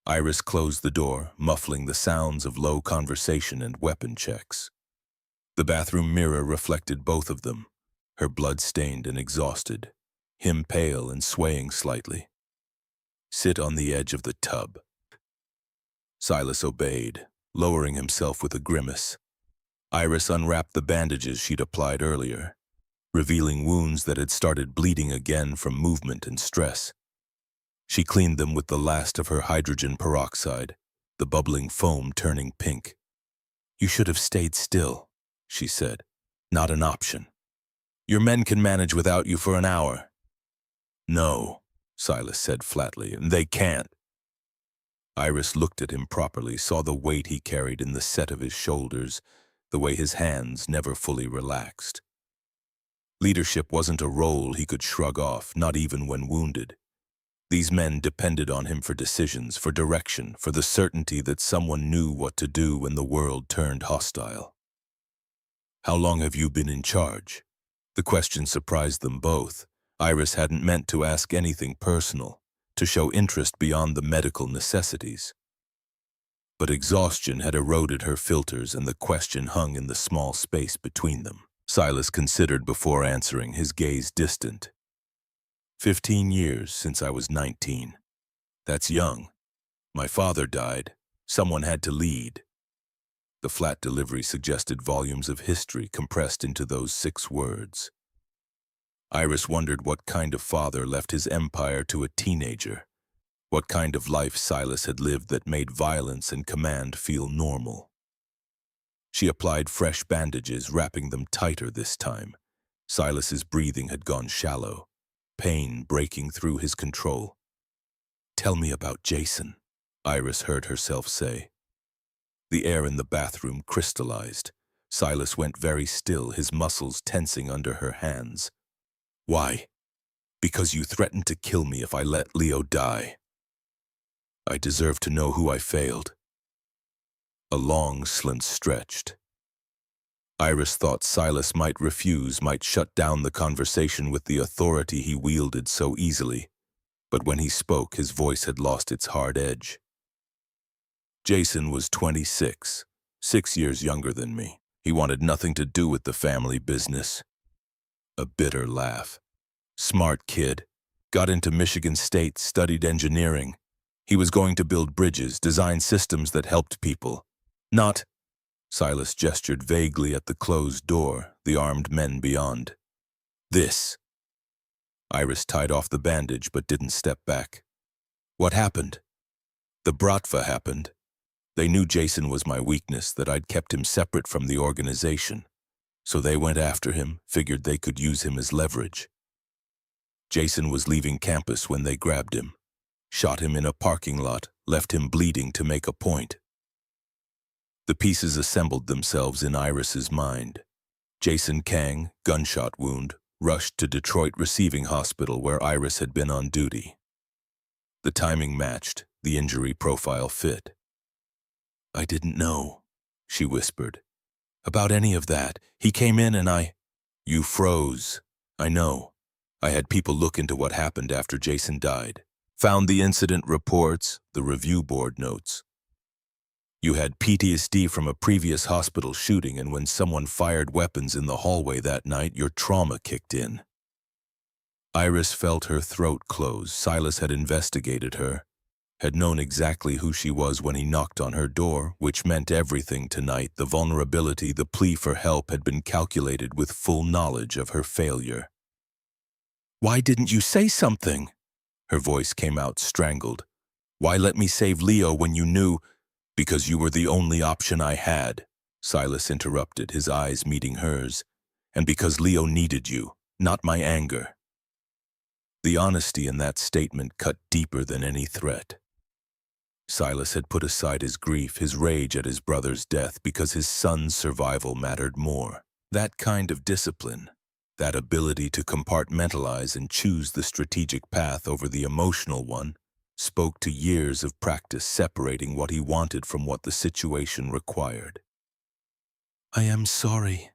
Iris closed the door, muffling the sounds of low conversation and weapon checks. The bathroom mirror reflected both of them, her blood-stained and exhausted, him pale and swaying slightly. "Sit on the edge of the tub." Silas obeyed, lowering himself with a grimace. Iris unwrapped the bandages she'd applied earlier, revealing wounds that had started bleeding again from movement and stress. She cleaned them with the last of her hydrogen peroxide, the bubbling foam turning pink. "You should have stayed still," she said. "Not an option. Your men can manage without you for an hour." "No," Silas said flatly, "and they can't." Iris looked at him properly, saw the weight he carried in the set of his shoulders, the way his hands never fully relaxed. Leadership wasn't a role he could shrug off, not even when wounded. These men depended on him for decisions, for direction, for the certainty that someone knew what to do when the world turned hostile. "How long have you been in charge?" The question surprised them both. Iris hadn't meant to ask anything personal, to show interest beyond the medical necessities. But exhaustion had eroded her filters and the question hung in the small space between them. Silas considered before answering, his gaze distant. 15 years since I was 19. That's young. My father died. Someone had to lead." The flat delivery suggested volumes of history compressed into those 6 words. Iris wondered what kind of father left his empire to a teenager, what kind of life Silas had lived that made violence and command feel normal. She applied fresh bandages, wrapping them tighter this time. Silas's breathing had gone shallow, pain breaking through his control. "Tell me about Jason," Iris heard herself say. The air in the bathroom crystallized. Silas went very still, his muscles tensing under her hands. "Why?" "Because you threatened to kill me if I let Leo die." "I deserve to know who I failed." A long slint stretched. Iris thought Silas might refuse, might shut down the conversation with the authority he wielded so easily. But when he spoke, his voice had lost its hard edge. "Jason was 26, 6 years younger than me. He wanted nothing to do with the family business." A bitter laugh. "Smart kid. Got into Michigan State, studied engineering. He was going to build bridges, design systems that helped people. Not—" Silas gestured vaguely at the closed door, the armed men beyond. This. Iris tied off the bandage but didn't step back. What happened? The Bratva happened. They knew Jason was my weakness, that I'd kept him separate from the organization. So they went after him, figured they could use him as leverage. Jason was leaving campus when they grabbed him. Shot him in a parking lot, left him bleeding to make a point. The pieces assembled themselves in Iris's mind. Jason Kang, gunshot wound, rushed to Detroit Receiving Hospital where Iris had been on duty. The timing matched, the injury profile fit. I didn't know, she whispered. About any of that. He came in and You froze. I know. I had people look into what happened after Jason died. Found the incident reports, the review board notes. You had PTSD from a previous hospital shooting, and when someone fired weapons in the hallway that night, your trauma kicked in. Iris felt her throat close. Silas had investigated her, had known exactly who she was when he knocked on her door, which meant everything tonight. The vulnerability, the plea for help had been calculated with full knowledge of her failure. Why didn't you say something? Her voice came out strangled. Why let me save Leo when you knew? Because you were the only option I had, Silas interrupted, his eyes meeting hers. And because Leo needed you, not my anger. The honesty in that statement cut deeper than any threat. Silas had put aside his grief, his rage at his brother's death, because his son's survival mattered more. That kind of discipline, that ability to compartmentalize and choose the strategic path over the emotional one, spoke to years of practice separating what he wanted from what the situation required. I am sorry,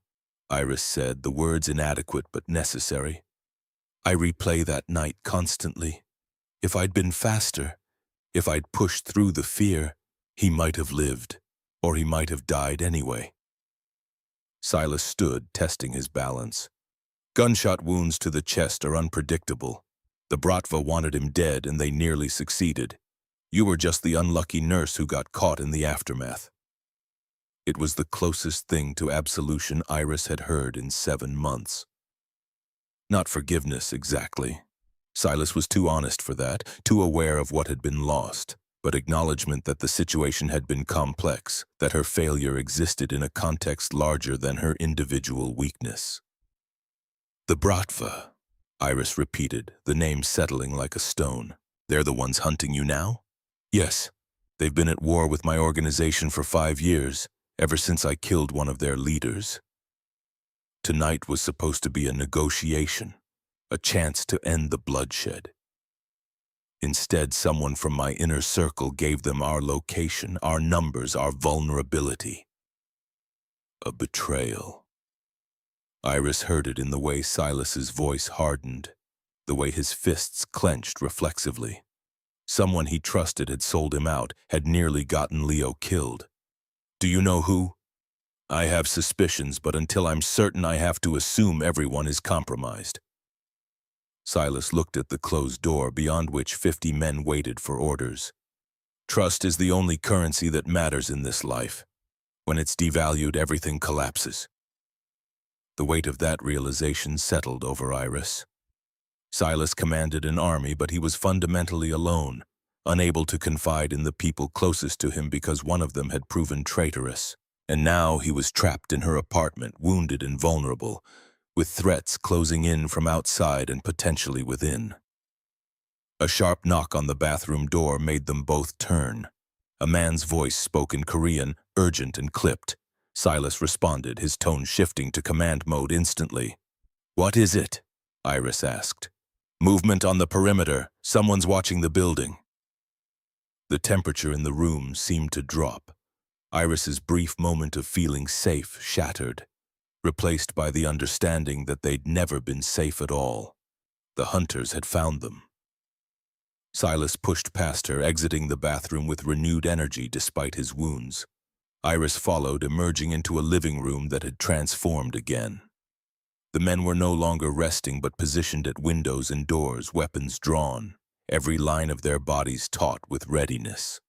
Iris said, the words inadequate but necessary. I replay that night constantly. If I'd been faster, if I'd pushed through the fear, he might have lived, or he might have died anyway. Silas stood, testing his balance. Gunshot wounds to the chest are unpredictable. The Bratva wanted him dead, and they nearly succeeded. You were just the unlucky nurse who got caught in the aftermath. It was the closest thing to absolution Iris had heard in 7 months. Not forgiveness, exactly. Silas was too honest for that, too aware of what had been lost, but acknowledgement that the situation had been complex, that her failure existed in a context larger than her individual weakness. The Bratva, Iris repeated, the name settling like a stone. They're the ones hunting you now? Yes. They've been at war with my organization for 5 years, ever since I killed one of their leaders. Tonight was supposed to be a negotiation, a chance to end the bloodshed. Instead, someone from my inner circle gave them our location, our numbers, our vulnerability. A betrayal. Iris heard it in the way Silas's voice hardened, the way his fists clenched reflexively. Someone he trusted had sold him out, had nearly gotten Leo killed. Do you know who? I have suspicions, but until I'm certain, I have to assume everyone is compromised. Silas looked at the closed door beyond which 50 men waited for orders. Trust is the only currency that matters in this life. When it's devalued, everything collapses. The weight of that realization settled over Iris. Silas commanded an army, but he was fundamentally alone, unable to confide in the people closest to him because one of them had proven traitorous. And now he was trapped in her apartment, wounded and vulnerable, with threats closing in from outside and potentially within. A sharp knock on the bathroom door made them both turn. A man's voice spoke in Korean, urgent and clipped. Silas responded, his tone shifting to command mode instantly. What is it? Iris asked. Movement on the perimeter. Someone's watching the building. The temperature in the room seemed to drop. Iris's brief moment of feeling safe shattered, replaced by the understanding that they'd never been safe at all. The hunters had found them. Silas pushed past her, exiting the bathroom with renewed energy despite his wounds. Iris followed, emerging into a living room that had transformed again. The men were no longer resting but positioned at windows and doors, weapons drawn, every line of their bodies taut with readiness.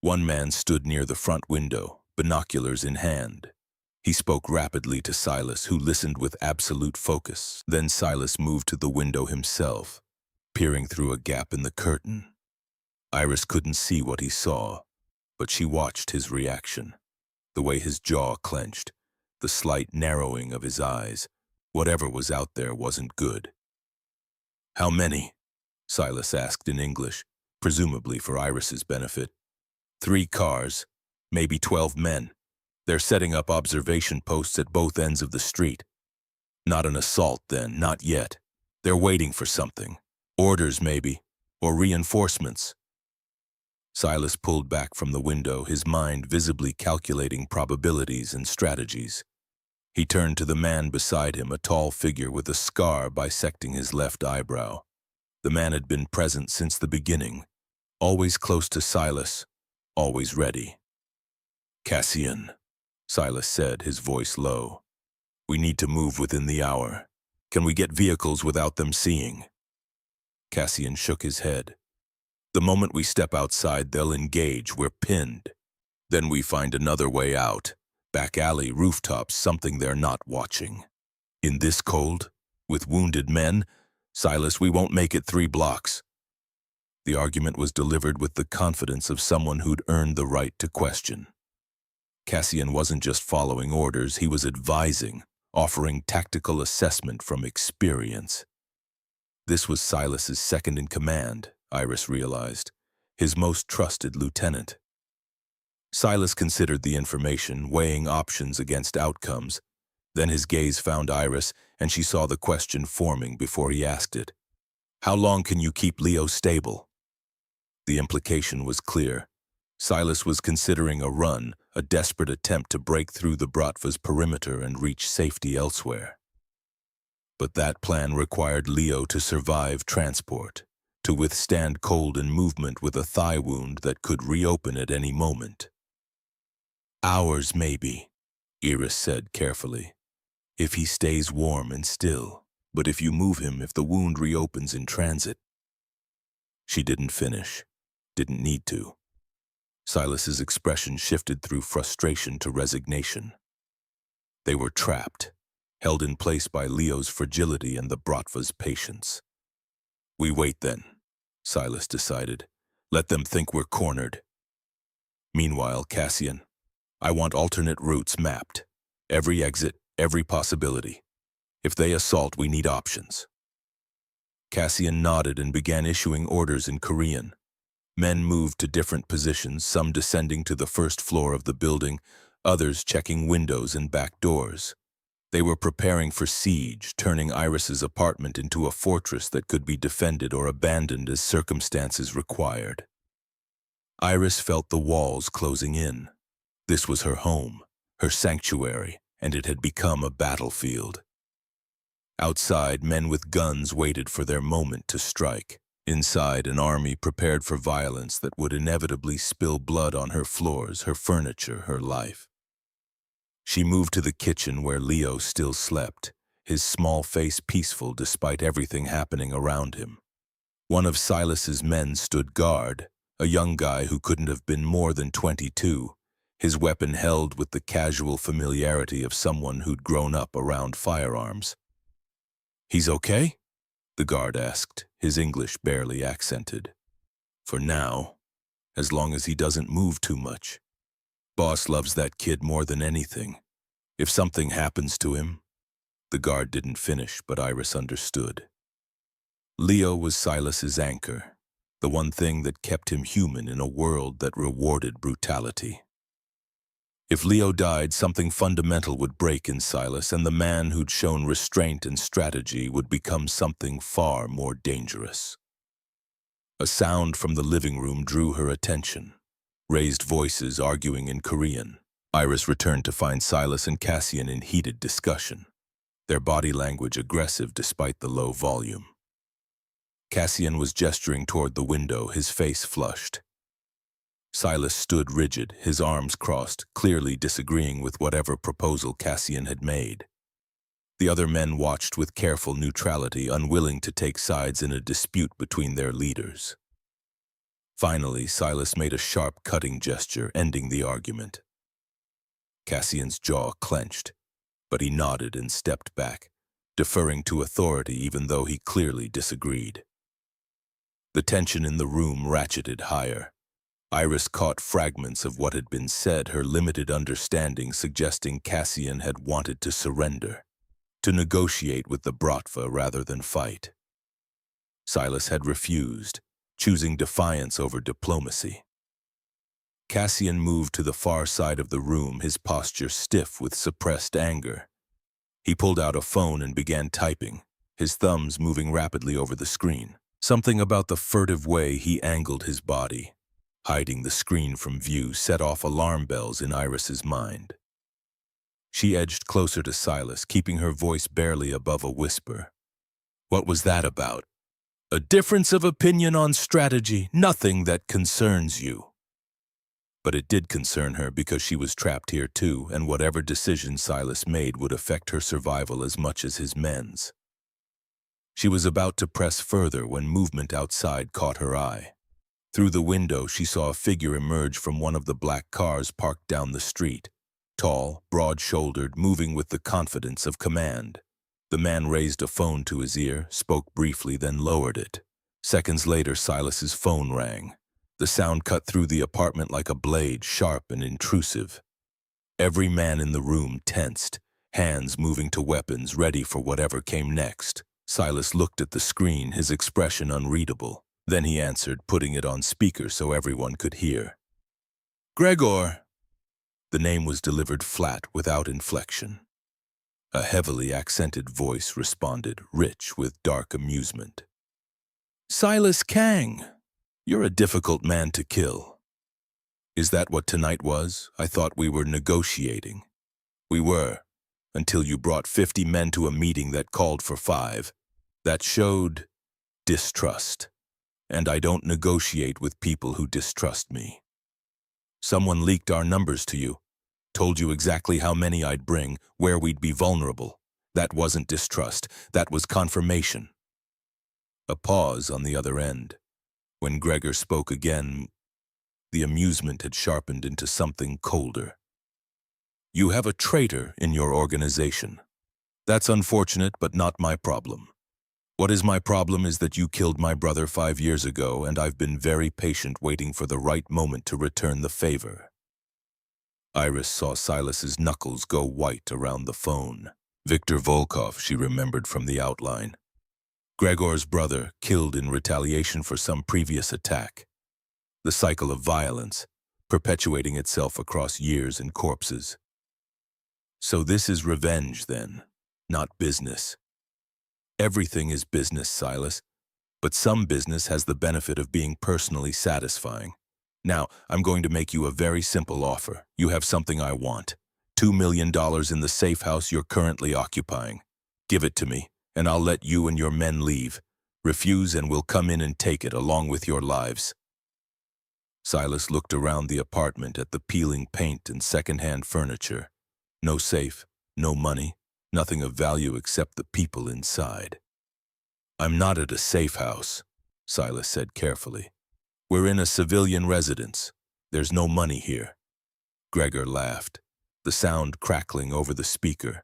One man stood near the front window, binoculars in hand. He spoke rapidly to Silas, who listened with absolute focus. Then Silas moved to the window himself, peering through a gap in the curtain. Iris couldn't see what he saw, but she watched his reaction. The way his jaw clenched, the slight narrowing of his eyes. Whatever was out there wasn't good. "How many?" Silas asked in English, presumably for Iris's benefit. "3 cars, maybe 12 men. They're setting up observation posts at both ends of the street." "Not an assault, then, not yet. They're waiting for something. Orders, maybe, or reinforcements." Silas pulled back from the window, his mind visibly calculating probabilities and strategies. He turned to the man beside him, a tall figure with a scar bisecting his left eyebrow. The man had been present since the beginning, always close to Silas, always ready. "Cassian," Silas said, his voice low. "We need to move within the hour. Can we get vehicles without them seeing?" Cassian shook his head. "The moment we step outside, they'll engage. We're pinned. Then we find another way out. Back alley, rooftops, something they're not watching. In this cold, with wounded men, Silas, we won't make it 3 blocks." The argument was delivered with the confidence of someone who'd earned the right to question. Cassian wasn't just following orders, he was advising, offering tactical assessment from experience. This was Silas's second-in-command, Iris realized, his most trusted lieutenant. Silas considered the information, weighing options against outcomes. Then his gaze found Iris, and she saw the question forming before he asked it. "How long can you keep Leo stable?" The implication was clear. Silas was considering a run, a desperate attempt to break through the Bratva's perimeter and reach safety elsewhere. But that plan required Leo to survive transport, to withstand cold and movement with a thigh wound that could reopen at any moment. "Hours, maybe," Iris said carefully, "if he stays warm and still. But if you move him, if the wound reopens in transit." She didn't finish, didn't need to. Silas's expression shifted through frustration to resignation. They were trapped, held in place by Leo's fragility and the Bratva's patience. "We wait then," Silas decided. "Let them think we're cornered." "Meanwhile, Cassian, I want alternate routes mapped. Every exit, every possibility. If they assault, we need options." Cassian nodded and began issuing orders in Korean. Men moved to different positions, some descending to the first floor of the building, others checking windows and back doors. They were preparing for siege, turning Iris's apartment into a fortress that could be defended or abandoned as circumstances required. Iris felt the walls closing in. This was her home, her sanctuary, and it had become a battlefield. Outside, men with guns waited for their moment to strike. Inside, an army prepared for violence that would inevitably spill blood on her floors, her furniture, her life. She moved to the kitchen where Leo still slept, his small face peaceful despite everything happening around him. One of Silas's men stood guard, a young guy who couldn't have been more than 22, his weapon held with the casual familiarity of someone who'd grown up around firearms. "He's okay?" the guard asked, his English barely accented. "For now, as long as he doesn't move too much. Boss loves that kid more than anything. If something happens to him..." The guard didn't finish, but Iris understood. Leo was Silas's anchor, the one thing that kept him human in a world that rewarded brutality. If Leo died, something fundamental would break in Silas, and the man who'd shown restraint and strategy would become something far more dangerous. A sound from the living room drew her attention. Raised voices arguing in Korean. Iris returned to find Silas and Cassian in heated discussion, their body language aggressive despite the low volume. Cassian was gesturing toward the window, his face flushed. Silas stood rigid, his arms crossed, clearly disagreeing with whatever proposal Cassian had made. The other men watched with careful neutrality, unwilling to take sides in a dispute between their leaders. Finally, Silas made a sharp, cutting gesture, ending the argument. Cassian's jaw clenched, but he nodded and stepped back, deferring to authority even though he clearly disagreed. The tension in the room ratcheted higher. Iris caught fragments of what had been said, her limited understanding suggesting Cassian had wanted to surrender, to negotiate with the Bratva rather than fight. Silas had refused, choosing defiance over diplomacy. Cassian moved to the far side of the room, his posture stiff with suppressed anger. He pulled out a phone and began typing, his thumbs moving rapidly over the screen. Something about the furtive way he angled his body, hiding the screen from view, set off alarm bells in Iris's mind. She edged closer to Silas, keeping her voice barely above a whisper. What was that about? A difference of opinion on strategy, nothing that concerns you. But it did concern her because she was trapped here too, and whatever decision Silas made would affect her survival as much as his men's. She was about to press further when movement outside caught her eye. Through the window, she saw a figure emerge from one of the black cars parked down the street. Tall, broad-shouldered, moving with the confidence of command. The man raised a phone to his ear, spoke briefly, then lowered it. Seconds later, Silas's phone rang. The sound cut through the apartment like a blade, sharp and intrusive. Every man in the room tensed, hands moving to weapons, ready for whatever came next. Silas looked at the screen, his expression unreadable. Then he answered, putting it on speaker so everyone could hear. Gregor. The name was delivered flat, without inflection. A heavily accented voice responded, rich with dark amusement. Silas Kang. You're a difficult man to kill. Is that what tonight was? I thought we were negotiating. We were, until you brought 50 men to a meeting that called for 5. That showed distrust. And I don't negotiate with people who distrust me. Someone leaked our numbers to you, told you exactly how many I'd bring, where we'd be vulnerable. That wasn't distrust, that was confirmation. A pause on the other end. When Gregor spoke again, the amusement had sharpened into something colder. You have a traitor in your organization. That's unfortunate, but not my problem. What is my problem is that you killed my brother 5 years ago, and I've been very patient waiting for the right moment to return the favor. Iris saw Silas's knuckles go white around the phone. Viktor Volkov, she remembered from the outline. Gregor's brother, killed in retaliation for some previous attack. The cycle of violence, perpetuating itself across years and corpses. So this is revenge, then, not business. Everything is business, Silas, but some business has the benefit of being personally satisfying. Now, I'm going to make you a very simple offer. You have something I want. $2 million in the safe house you're currently occupying. Give it to me, and I'll let you and your men leave. Refuse and we'll come in and take it along with your lives. Silas looked around the apartment at the peeling paint and second-hand furniture. No safe, no money, nothing of value except the people inside. I'm not at a safe house, Silas said carefully. We're in a civilian residence. There's no money here. Gregor laughed, the sound crackling over the speaker.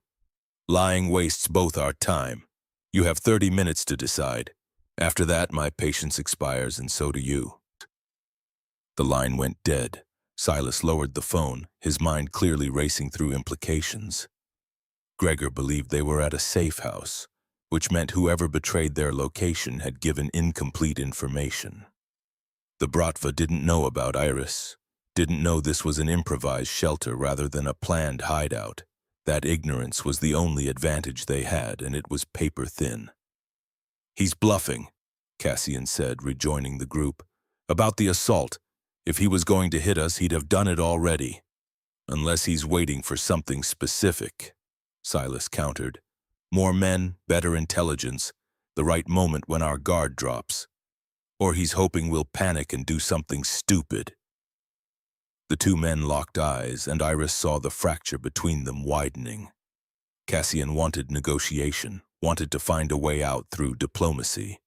Lying wastes both our time. You have 30 minutes to decide. After that, my patience expires, and so do you. The line went dead. Silas lowered the phone, his mind clearly racing through implications. Gregor believed they were at a safe house, which meant whoever betrayed their location had given incomplete information. The Bratva didn't know about Iris, didn't know this was an improvised shelter rather than a planned hideout. That ignorance was the only advantage they had, and it was paper thin. He's bluffing, Cassian said, rejoining the group. About the assault. If he was going to hit us, he'd have done it already. Unless he's waiting for something specific, Silas countered. More men, better intelligence, the right moment when our guard drops. Or he's hoping we'll panic and do something stupid. The two men locked eyes, and Iris saw the fracture between them widening. Cassian wanted negotiation, wanted to find a way out through diplomacy.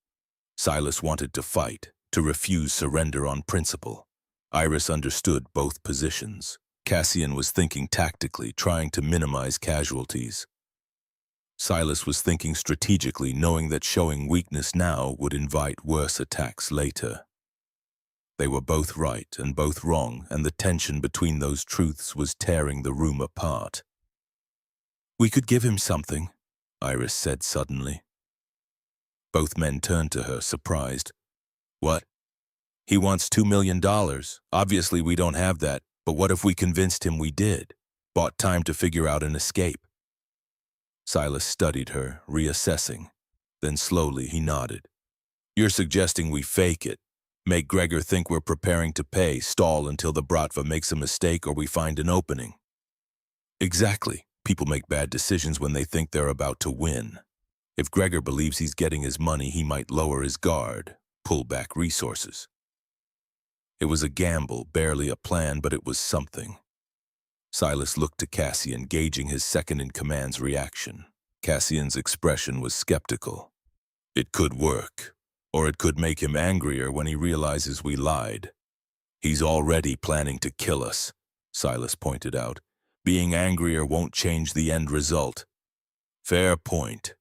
Silas wanted to fight, to refuse surrender on principle. Iris understood both positions. Cassian was thinking tactically, trying to minimize casualties. Silas was thinking strategically, knowing that showing weakness now would invite worse attacks later. They were both right and both wrong, and the tension between those truths was tearing the room apart. "We could give him something," Iris said suddenly. Both men turned to her, surprised. "What?" "He wants $2 million. Obviously we don't have that, but what if we convinced him we did? Bought time to figure out an escape?" Silas studied her, reassessing. Then slowly he nodded. "You're suggesting we fake it, make Gregor think we're preparing to pay, stall until the Bratva makes a mistake or we find an opening." "Exactly. People make bad decisions when they think they're about to win. If Gregor believes he's getting his money, he might lower his guard, pull back resources." It was a gamble, barely a plan, but it was something. Silas looked to Cassian, gauging his second-in-command's reaction. Cassian's expression was skeptical. "It could work, or it could make him angrier when he realizes we lied." "He's already planning to kill us," Silas pointed out. "Being angrier won't change the end result." "Fair point."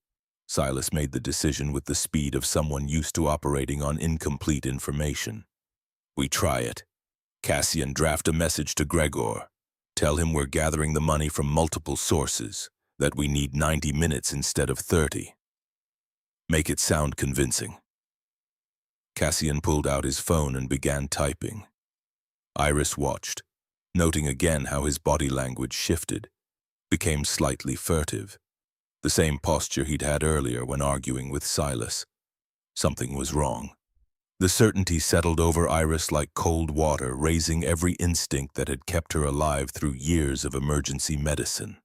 Silas made the decision with the speed of someone used to operating on incomplete information. "We try it. Cassian, draft a message to Gregor. Tell him we're gathering the money from multiple sources, that we need 90 minutes instead of 30. Make it sound convincing." Cassian pulled out his phone and began typing. Iris watched, noting again how his body language shifted, became slightly furtive. The same posture he'd had earlier when arguing with Silas. Something was wrong. The certainty settled over Iris like cold water, raising every instinct that had kept her alive through years of emergency medicine.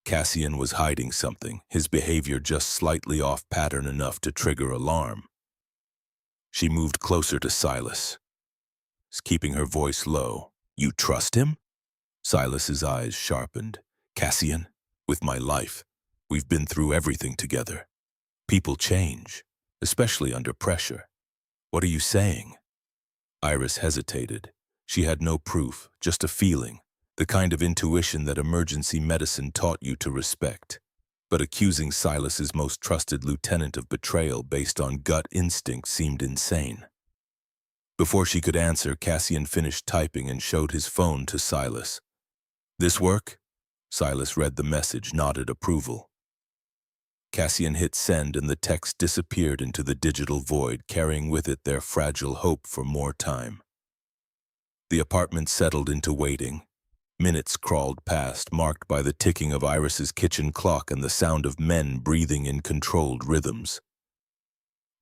Cassian was hiding something, his behavior just slightly off pattern enough to trigger alarm. She moved closer to Silas, keeping her voice low. "You trust him?" Silas's eyes sharpened. "Cassian, with my life, we've been through everything together. People change, especially under pressure. What are you saying?" Iris hesitated. She had no proof, just a feeling, the kind of intuition that emergency medicine taught you to respect. But accusing Silas's most trusted lieutenant of betrayal based on gut instinct seemed insane. Before she could answer, Cassian finished typing and showed his phone to Silas. "This work?" Silas read the message, nodded approval. Cassian hit send and the text disappeared into the digital void, carrying with it their fragile hope for more time. The apartment settled into waiting. Minutes crawled past, marked by the ticking of Iris's kitchen clock and the sound of men breathing in controlled rhythms.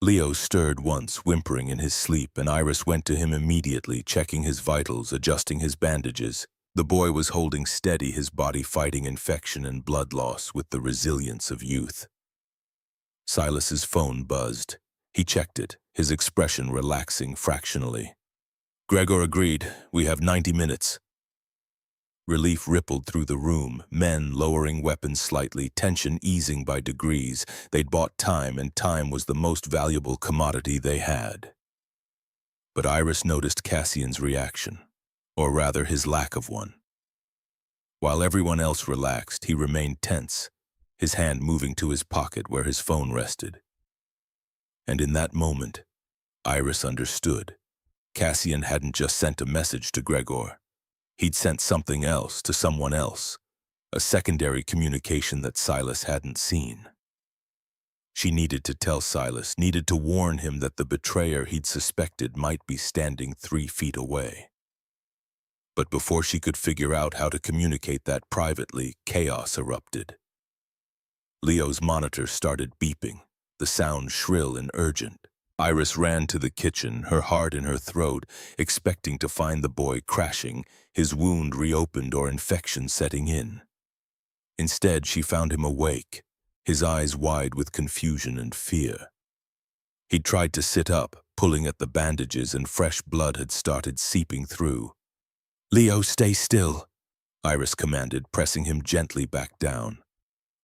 Leo stirred once, whimpering in his sleep, and Iris went to him immediately, checking his vitals, adjusting his bandages. The boy was holding steady, his body fighting infection and blood loss with the resilience of youth. Silas's phone buzzed. He checked it, his expression relaxing fractionally. "Gregor agreed. We have 90 minutes. Relief rippled through the room, men lowering weapons slightly, tension easing by degrees. They'd bought time, and time was the most valuable commodity they had. But Iris noticed Cassian's reaction, or rather his lack of one. While everyone else relaxed, he remained tense, his hand moving to his pocket where his phone rested. And in that moment, Iris understood. Cassian hadn't just sent a message to Gregor. He'd sent something else to someone else, a secondary communication that Silas hadn't seen. She needed to tell Silas, needed to warn him that the betrayer he'd suspected might be standing 3 feet away. But before she could figure out how to communicate that privately, chaos erupted. Leo's monitor started beeping, the sound shrill and urgent. Iris ran to the kitchen, her heart in her throat, expecting to find the boy crashing, his wound reopened or infection setting in. Instead, she found him awake, his eyes wide with confusion and fear. He'd tried to sit up, pulling at the bandages, and fresh blood had started seeping through. "Leo, stay still," Iris commanded, pressing him gently back down.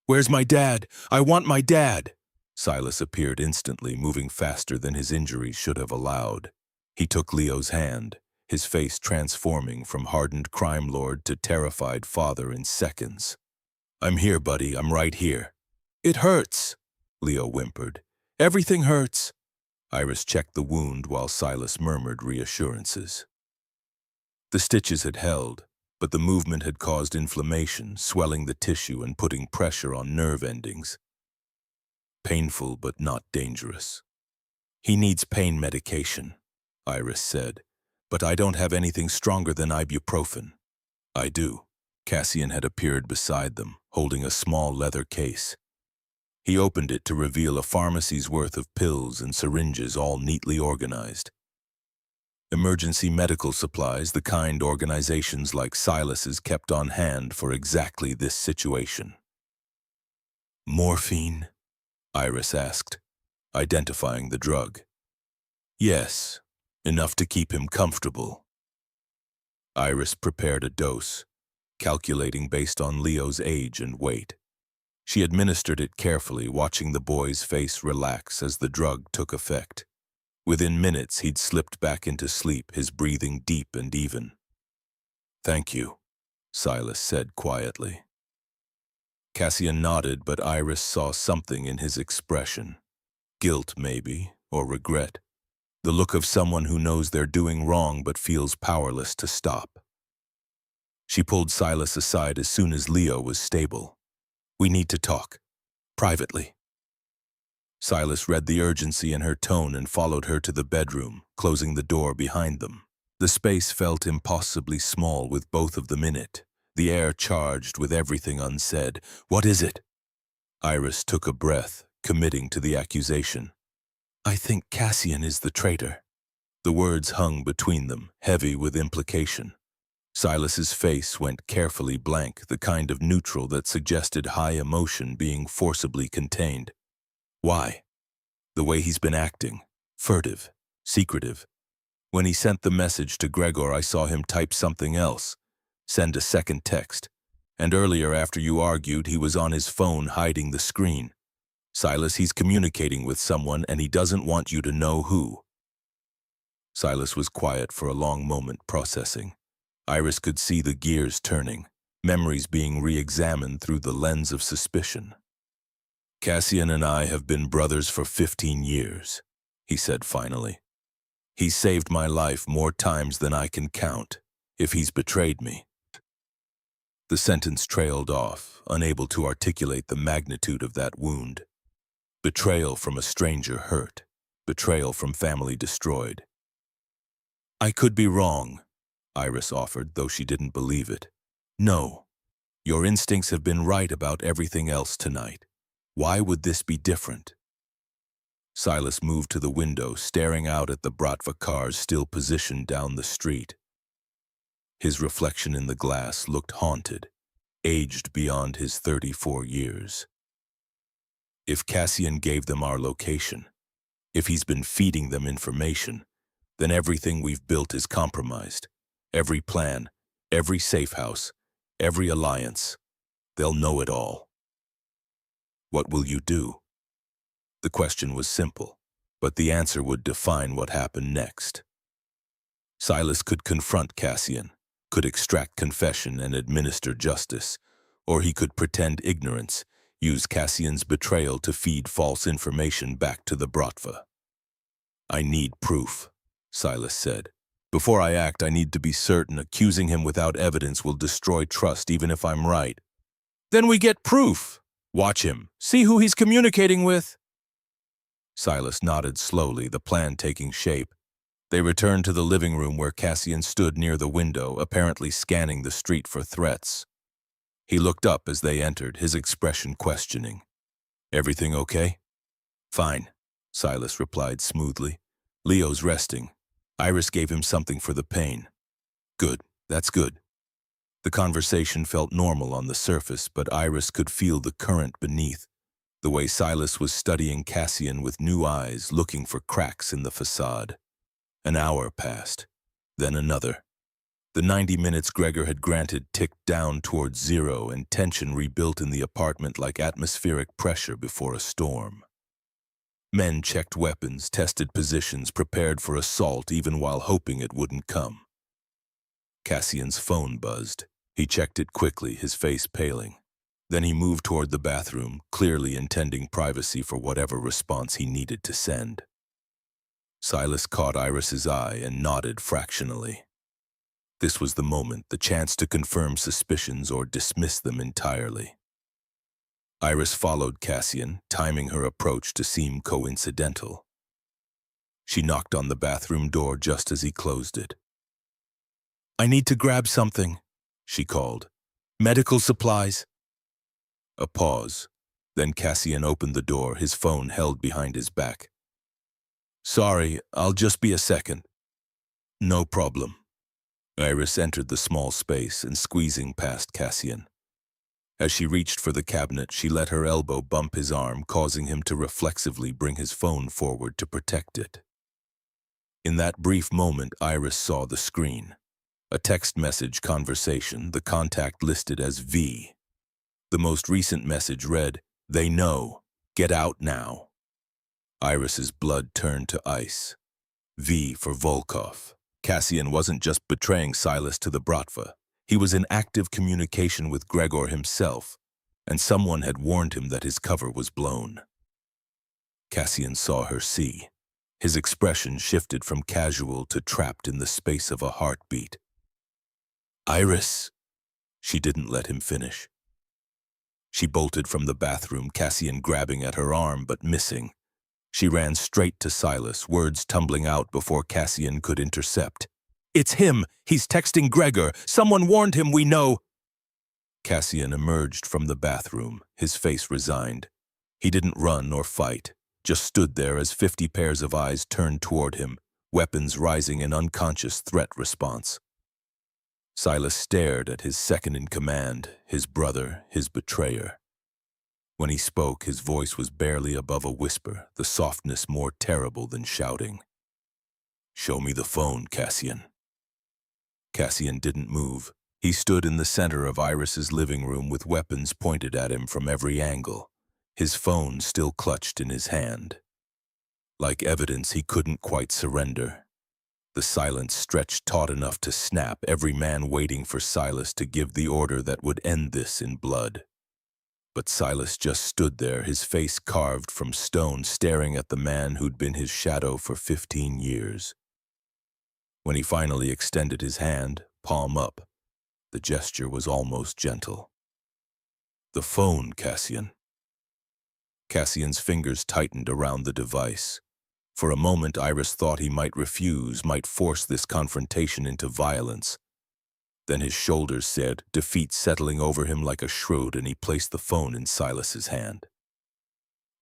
"Where's my dad? I want my dad!" Silas appeared instantly, moving faster than his injuries should have allowed. He took Leo's hand, his face transforming from hardened crime lord to terrified father in seconds. "I'm here, buddy. I'm right here." "It hurts," Leo whimpered. "Everything hurts." Iris checked the wound while Silas murmured reassurances. The stitches had held, but the movement had caused inflammation, swelling the tissue and putting pressure on nerve endings. Painful but not dangerous. "He needs pain medication," Iris said, "but I don't have anything stronger than ibuprofen." "I do." Cassian had appeared beside them, holding a small leather case. He opened it to reveal a pharmacy's worth of pills and syringes all neatly organized. Emergency medical supplies, the kind organizations like Silas's kept on hand for exactly this situation. "Morphine?" Iris asked, identifying the drug. "Yes, enough to keep him comfortable." Iris prepared a dose, calculating based on Leo's age and weight. She administered it carefully, watching the boy's face relax as the drug took effect. Within minutes, he'd slipped back into sleep, his breathing deep and even. "Thank you," Silas said quietly. Cassian nodded, but Iris saw something in his expression. Guilt, maybe, or regret. The look of someone who knows they're doing wrong but feels powerless to stop. She pulled Silas aside as soon as Leo was stable. "We need to talk. Privately." Silas read the urgency in her tone and followed her to the bedroom, closing the door behind them. The space felt impossibly small with both of them in it, the air charged with everything unsaid. "What is it?" Iris took a breath, committing to the accusation. "I think Cassian is the traitor." The words hung between them, heavy with implication. Silas's face went carefully blank, the kind of neutral that suggested high emotion being forcibly contained. "Why?" "The way he's been acting. Furtive. Secretive. When he sent the message to Gregor, I saw him type something else. Send a second text. And earlier, after you argued, he was on his phone hiding the screen. Silas, he's communicating with someone and he doesn't want you to know who." Silas was quiet for a long moment, processing. Iris could see the gears turning, memories being re-examined through the lens of suspicion. "Cassian and I have been brothers for 15 years, he said finally. "He's saved my life more times than I can count. If he's betrayed me." The sentence trailed off, unable to articulate the magnitude of that wound. Betrayal from a stranger hurt. Betrayal from family destroyed. "I could be wrong," Iris offered, though she didn't believe it. "No. Your instincts have been right about everything else tonight. Why would this be different?" Silas moved to the window, staring out at the Bratva cars still positioned down the street. His reflection in the glass looked haunted, aged beyond his 34 years. If Cassian gave them our location, if he's been feeding them information, then everything we've built is compromised. Every plan, every safe house, every alliance. They'll know it all. What will you do? The question was simple, but the answer would define what happened next. Silas could confront Cassian, could extract confession and administer justice, or he could pretend ignorance, use Cassian's betrayal to feed false information back to the Bratva. "I need proof," Silas said. "Before I act, I need to be certain accusing him without evidence will destroy trust even if I'm right." "Then we get proof. Watch him. See who he's communicating with." Silas nodded slowly, the plan taking shape. They returned to the living room where Cassian stood near the window, apparently scanning the street for threats. He looked up as they entered, his expression questioning. "Everything okay?" "Fine," Silas replied smoothly. "Leo's resting. Iris gave him something for the pain." "Good, that's good." The conversation felt normal on the surface, but Iris could feel the current beneath, the way Silas was studying Cassian with new eyes, looking for cracks in the facade. An hour passed, then another. The 90 minutes Gregor had granted ticked down towards zero, and tension rebuilt in the apartment like atmospheric pressure before a storm. Men checked weapons, tested positions, prepared for assault even while hoping it wouldn't come. Cassian's phone buzzed. He checked it quickly, his face paling. Then he moved toward the bathroom, clearly intending privacy for whatever response he needed to send. Silas caught Iris's eye and nodded fractionally. This was the moment, the chance to confirm suspicions or dismiss them entirely. Iris followed Cassian, timing her approach to seem coincidental. She knocked on the bathroom door just as he closed it. "I need to grab something," she called. "Medical supplies." A pause. Then Cassian opened the door, his phone held behind his back. "Sorry, I'll just be a second." "No problem." Iris entered the small space and squeezing past Cassian. As she reached for the cabinet, she let her elbow bump his arm, causing him to reflexively bring his phone forward to protect it. In that brief moment, Iris saw the screen. A text message conversation, the contact listed as V. The most recent message read, "They know. Get out now." Iris's blood turned to ice. V for Volkov. Cassian wasn't just betraying Silas to the Bratva. He was in active communication with Gregor himself, and someone had warned him that his cover was blown. Cassian saw her see. His expression shifted from casual to trapped in the space of a heartbeat. "Iris." She didn't let him finish. She bolted from the bathroom, Cassian grabbing at her arm but missing. She ran straight to Silas, words tumbling out before Cassian could intercept. "It's him! He's texting Gregor! Someone warned him, we know!" Cassian emerged from the bathroom, his face resigned. He didn't run or fight, just stood there as 50 pairs of eyes turned toward him, weapons rising in unconscious threat response. Silas stared at his second-in-command, his brother, his betrayer. When he spoke, his voice was barely above a whisper, the softness more terrible than shouting. "Show me the phone, Cassian." Cassian didn't move. He stood in the center of Iris's living room with weapons pointed at him from every angle, his phone still clutched in his hand. Like evidence, he couldn't quite surrender. The silence stretched taut enough to snap, every man waiting for Silas to give the order that would end this in blood. But Silas just stood there, his face carved from stone, staring at the man who'd been his shadow for 15 years. When he finally extended his hand, palm up, the gesture was almost gentle. "The phone, Cassian." Cassian's fingers tightened around the device. For a moment, Iris thought he might refuse, might force this confrontation into violence. Then his shoulders said, defeat settling over him like a shroud, and he placed the phone in Silas's hand.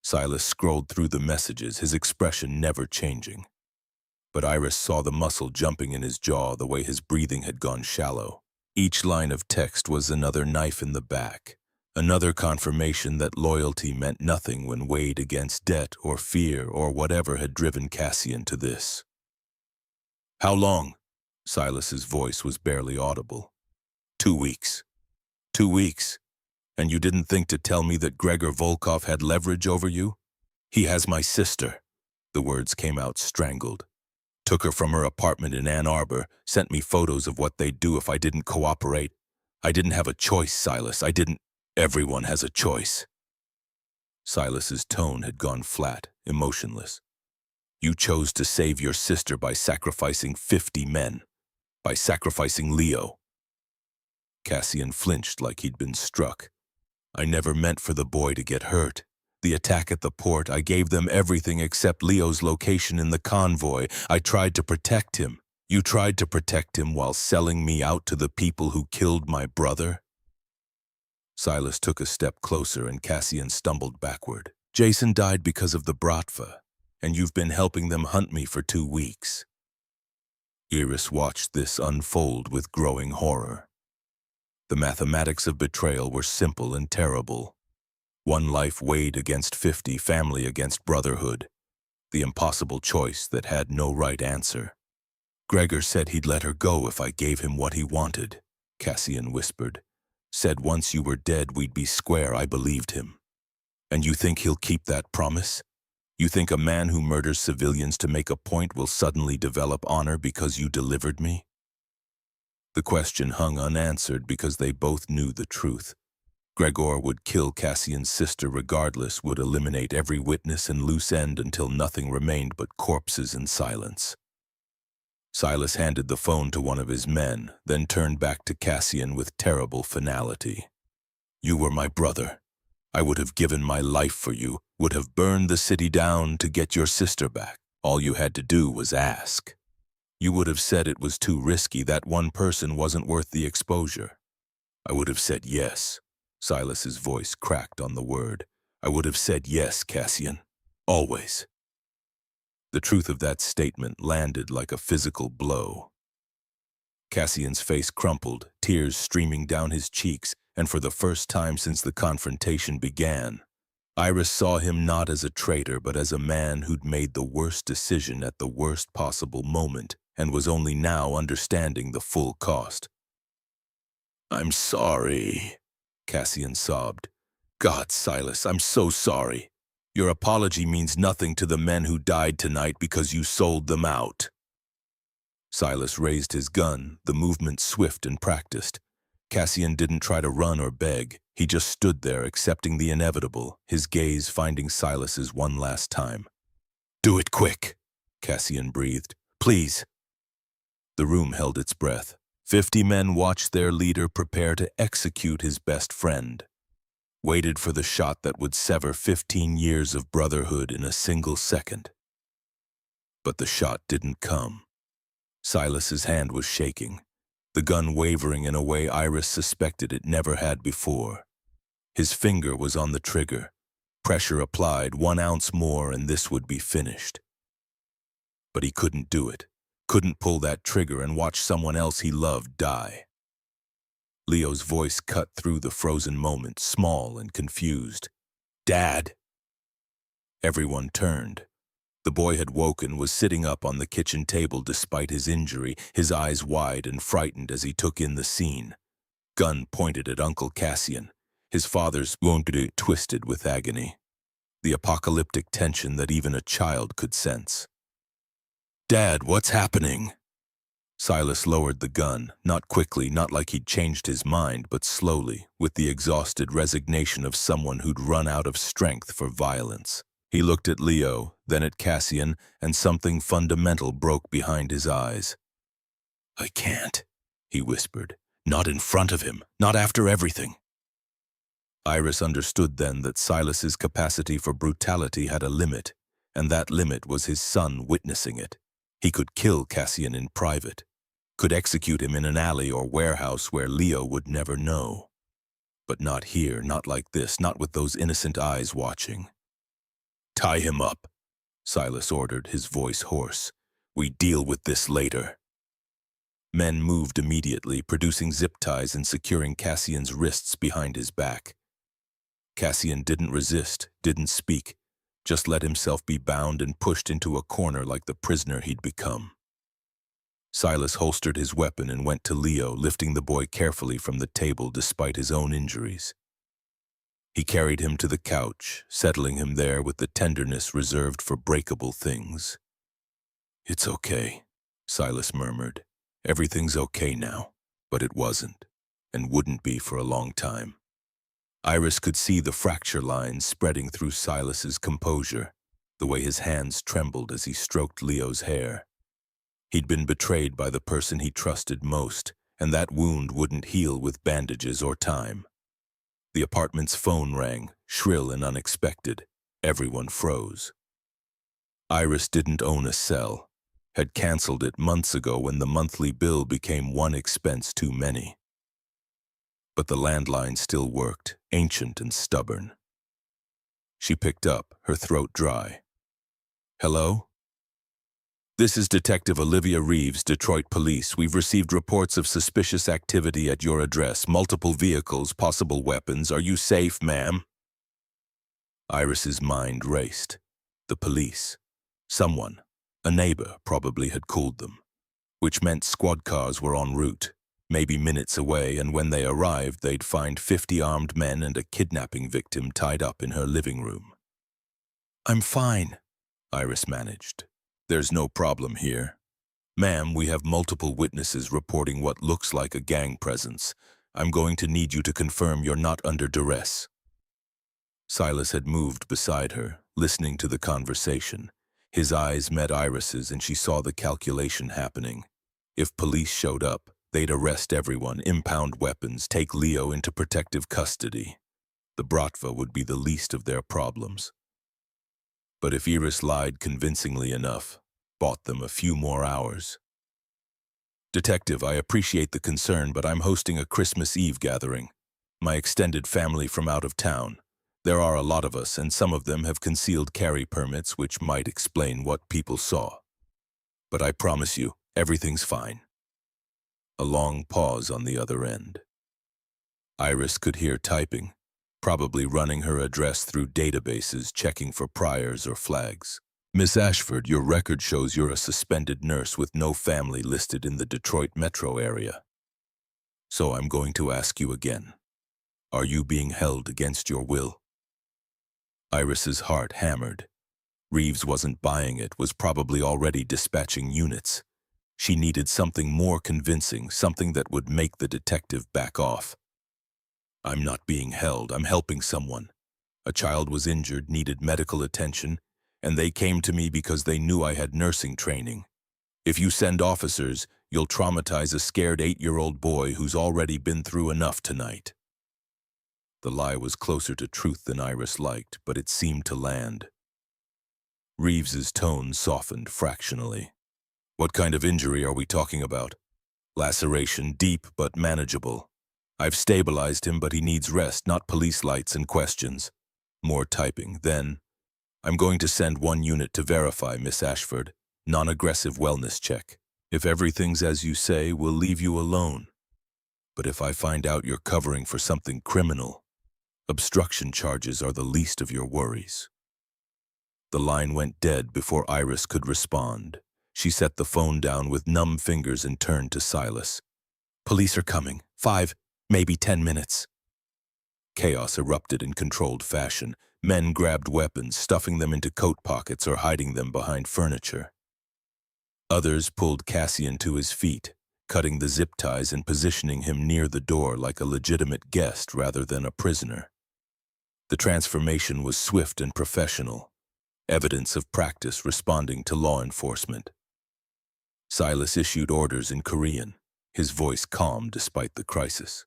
Silas scrolled through the messages, his expression never changing. But Iris saw the muscle jumping in his jaw, the way his breathing had gone shallow. Each line of text was another knife in the back, another confirmation that loyalty meant nothing when weighed against debt or fear or whatever had driven Cassian to this. "How long?" Silas's voice was barely audible. 2 weeks. 2 weeks. And you didn't think to tell me that Gregor Volkov had leverage over you? "He has my sister." The words came out strangled. "Took her from her apartment in Ann Arbor, sent me photos of what they'd do if I didn't cooperate. I didn't have a choice, Silas. I didn't. Everyone has a choice." Silas's tone had gone flat, emotionless. "You chose to save your sister by sacrificing 50 men. By sacrificing Leo." Cassian flinched like he'd been struck. "I never meant for the boy to get hurt. The attack at the port, I gave them everything except Leo's location in the convoy. I tried to protect him. You tried to protect him while selling me out to the people who killed my brother?" Silas took a step closer and Cassian stumbled backward. "Jason died because of the Bratva, and you've been helping them hunt me for 2 weeks. Iris watched this unfold with growing horror. The mathematics of betrayal were simple and terrible. One life weighed against 50, family against brotherhood. The impossible choice that had no right answer. "Gregor said he'd let her go if I gave him what he wanted," Cassian whispered. "Said once you were dead we'd be square. I believed him. And you think he'll keep that promise? You think a man who murders civilians to make a point will suddenly develop honor because you delivered me?" The question hung unanswered because they both knew the truth. Gregor would kill Cassian's sister regardless, would eliminate every witness and loose end until nothing remained but corpses and silence. Silas handed the phone to one of his men, then turned back to Cassian with terrible finality. "You were my brother. I would have given my life for you, would have burned the city down to get your sister back. All you had to do was ask. You would have said it was too risky, that one person wasn't worth the exposure. I would have said yes." Silas's voice cracked on the word. "I would have said yes, Cassian. Always." The truth of that statement landed like a physical blow. Cassian's face crumpled, tears streaming down his cheeks, and for the first time since the confrontation began, Iris saw him not as a traitor but as a man who'd made the worst decision at the worst possible moment and was only now understanding the full cost. "I'm sorry," Cassian sobbed. "God, Silas, I'm so sorry. Your apology means nothing to the men who died tonight because you sold them out." Silas raised his gun, the movement swift and practiced. Cassian didn't try to run or beg. He just stood there, accepting the inevitable, his gaze finding Silas's one last time. "Do it quick," Cassian breathed. "Please." The room held its breath. 50 men watched their leader prepare to execute his best friend. Waited for the shot that would sever 15 years of brotherhood in a single second. But the shot didn't come. Silas's hand was shaking, the gun wavering in a way Iris suspected it never had before. His finger was on the trigger. Pressure applied, 1 ounce more, and this would be finished. But he couldn't do it. Couldn't pull that trigger and watch someone else he loved die. Leo's voice cut through the frozen moment, small and confused. "Dad!" Everyone turned. The boy had woken, was sitting up on the kitchen table despite his injury, his eyes wide and frightened as he took in the scene. Gun pointed at Uncle Cassian, his father's wound twisted with agony. The apocalyptic tension that even a child could sense. "Dad, what's happening?" Silas lowered the gun, not quickly, not like he'd changed his mind, but slowly, with the exhausted resignation of someone who'd run out of strength for violence. He looked at Leo, then at Cassian, and something fundamental broke behind his eyes. "I can't," he whispered. "Not in front of him, not after everything." Iris understood then that Silas's capacity for brutality had a limit, and that limit was his son witnessing it. He could kill Cassian in private, could execute him in an alley or warehouse where Leo would never know. But not here, not like this, not with those innocent eyes watching. "Tie him up," Silas ordered, his voice hoarse. "We deal with this later." Men moved immediately, producing zip ties and securing Cassian's wrists behind his back. Cassian didn't resist, didn't speak, just let himself be bound and pushed into a corner like the prisoner he'd become. Silas holstered his weapon and went to Leo, lifting the boy carefully from the table despite his own injuries. He carried him to the couch, settling him there with the tenderness reserved for breakable things. "It's okay," Silas murmured. "Everything's okay now." But it wasn't, and wouldn't be for a long time. Iris could see the fracture lines spreading through Silas's composure, the way his hands trembled as he stroked Leo's hair. He'd been betrayed by the person he trusted most, and that wound wouldn't heal with bandages or time. The apartment's phone rang, shrill and unexpected. Everyone froze. Iris didn't own a cell, had canceled it months ago when the monthly bill became one expense too many. But the landline still worked, ancient and stubborn. She picked up, her throat dry. "Hello? This is Detective Olivia Reeves, Detroit Police. We've received reports of suspicious activity at your address, multiple vehicles, possible weapons. Are you safe, ma'am?" Iris's mind raced. The police. Someone, a neighbor, probably had called them, which meant squad cars were en route, maybe minutes away, and when they arrived, they'd find 50 armed men and a kidnapping victim tied up in her living room. "I'm fine," Iris managed. "There's no problem here." Ma'am, we have multiple witnesses reporting what looks like a gang presence. I'm going to need you to confirm you're not under duress. Silas had moved beside her, listening to the conversation. His eyes met Iris's and she saw the calculation happening. If police showed up, they'd arrest everyone, impound weapons, take Leo into protective custody. The Bratva would be the least of their problems. But if Iris lied convincingly enough, bought them a few more hours. Detective, I appreciate the concern, but I'm hosting a Christmas Eve gathering. My extended family from out of town. There are a lot of us, and some of them have concealed carry permits, which might explain what people saw. But I promise you, everything's fine. A long pause on the other end. Iris could hear typing, probably running her address through databases, checking for priors or flags. Miss Ashford, your record shows you're a suspended nurse with no family listed in the Detroit metro area. So I'm going to ask you again. Are you being held against your will? Iris's heart hammered. Reeves wasn't buying it, was probably already dispatching units. She needed something more convincing, something that would make the detective back off. I'm not being held, I'm helping someone. A child was injured, needed medical attention, and they came to me because they knew I had nursing training. If you send officers, you'll traumatize a scared 8-year-old boy who's already been through enough tonight. The lie was closer to truth than Iris liked, but it seemed to land. Reeves's tone softened fractionally. What kind of injury are we talking about? Laceration, deep but manageable. I've stabilized him, but he needs rest, not police lights and questions. More typing. Then, I'm going to send one unit to verify, Miss Ashford. Non-aggressive wellness check. If everything's as you say, we'll leave you alone. But if I find out you're covering for something criminal, obstruction charges are the least of your worries. The line went dead before Iris could respond. She set the phone down with numb fingers and turned to Silas. Police are coming. 5, maybe 10 minutes. Chaos erupted in controlled fashion. Men grabbed weapons, stuffing them into coat pockets or hiding them behind furniture. Others pulled Cassian to his feet, cutting the zip ties and positioning him near the door like a legitimate guest rather than a prisoner. The transformation was swift and professional, evidence of practice responding to law enforcement. Silas issued orders in Korean, his voice calm despite the crisis.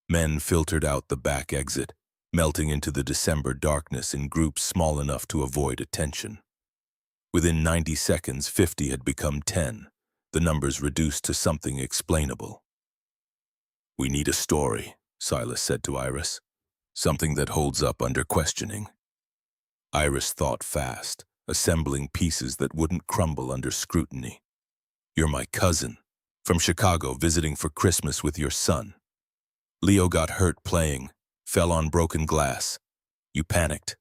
Men filtered out the back exit, melting into the December darkness in groups small enough to avoid attention. Within 90 seconds, 50 had become 10, the numbers reduced to something explainable. We need a story, Silas said to Iris. Something that holds up under questioning. Iris thought fast, assembling pieces that wouldn't crumble under scrutiny. You're my cousin, from Chicago, visiting for Christmas with your son. Leo got hurt playing, fell on broken glass. You panicked,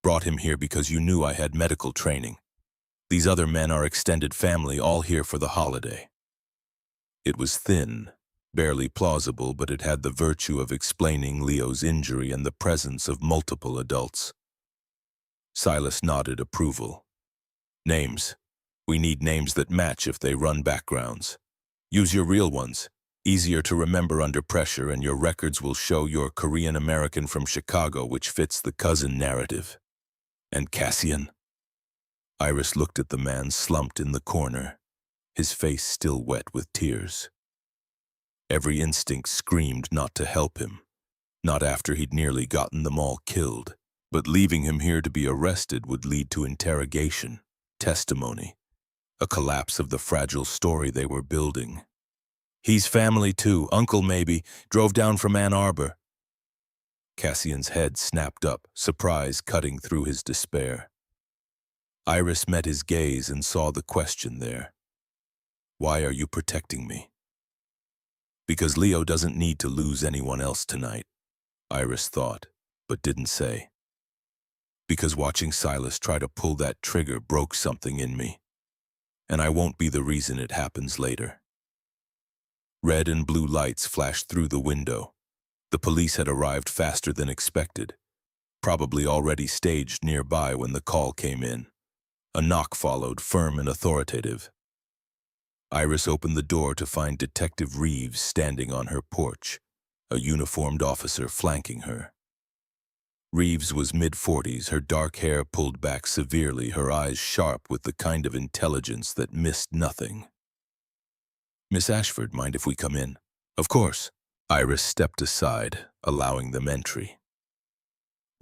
brought him here because you knew I had medical training. These other men are extended family, all here for the holiday. It was thin, barely plausible, but it had the virtue of explaining Leo's injury and the presence of multiple adults. Silas nodded approval. Names. We need names that match if they run backgrounds. Use your real ones. Easier to remember under pressure, and your records will show you're Korean American from Chicago, which fits the cousin narrative. And Cassian? Iris looked at the man slumped in the corner, his face still wet with tears. Every instinct screamed not to help him, not after he'd nearly gotten them all killed, but leaving him here to be arrested would lead to interrogation, testimony, a collapse of the fragile story they were building. He's family too, uncle maybe, drove down from Ann Arbor. Cassian's head snapped up, surprise cutting through his despair. Iris met his gaze and saw the question there. Why are you protecting me? Because Leo doesn't need to lose anyone else tonight, Iris thought, but didn't say. Because watching Silas try to pull that trigger broke something in me, and I won't be the reason it happens later. Red and blue lights flashed through the window. The police had arrived faster than expected, probably already staged nearby when the call came in. A knock followed, firm and authoritative. Iris opened the door to find Detective Reeves standing on her porch, a uniformed officer flanking her. Reeves was mid-40s, her dark hair pulled back severely, her eyes sharp with the kind of intelligence that missed nothing. "Miss Ashford, mind if we come in?" "Of course." Iris stepped aside, allowing them entry.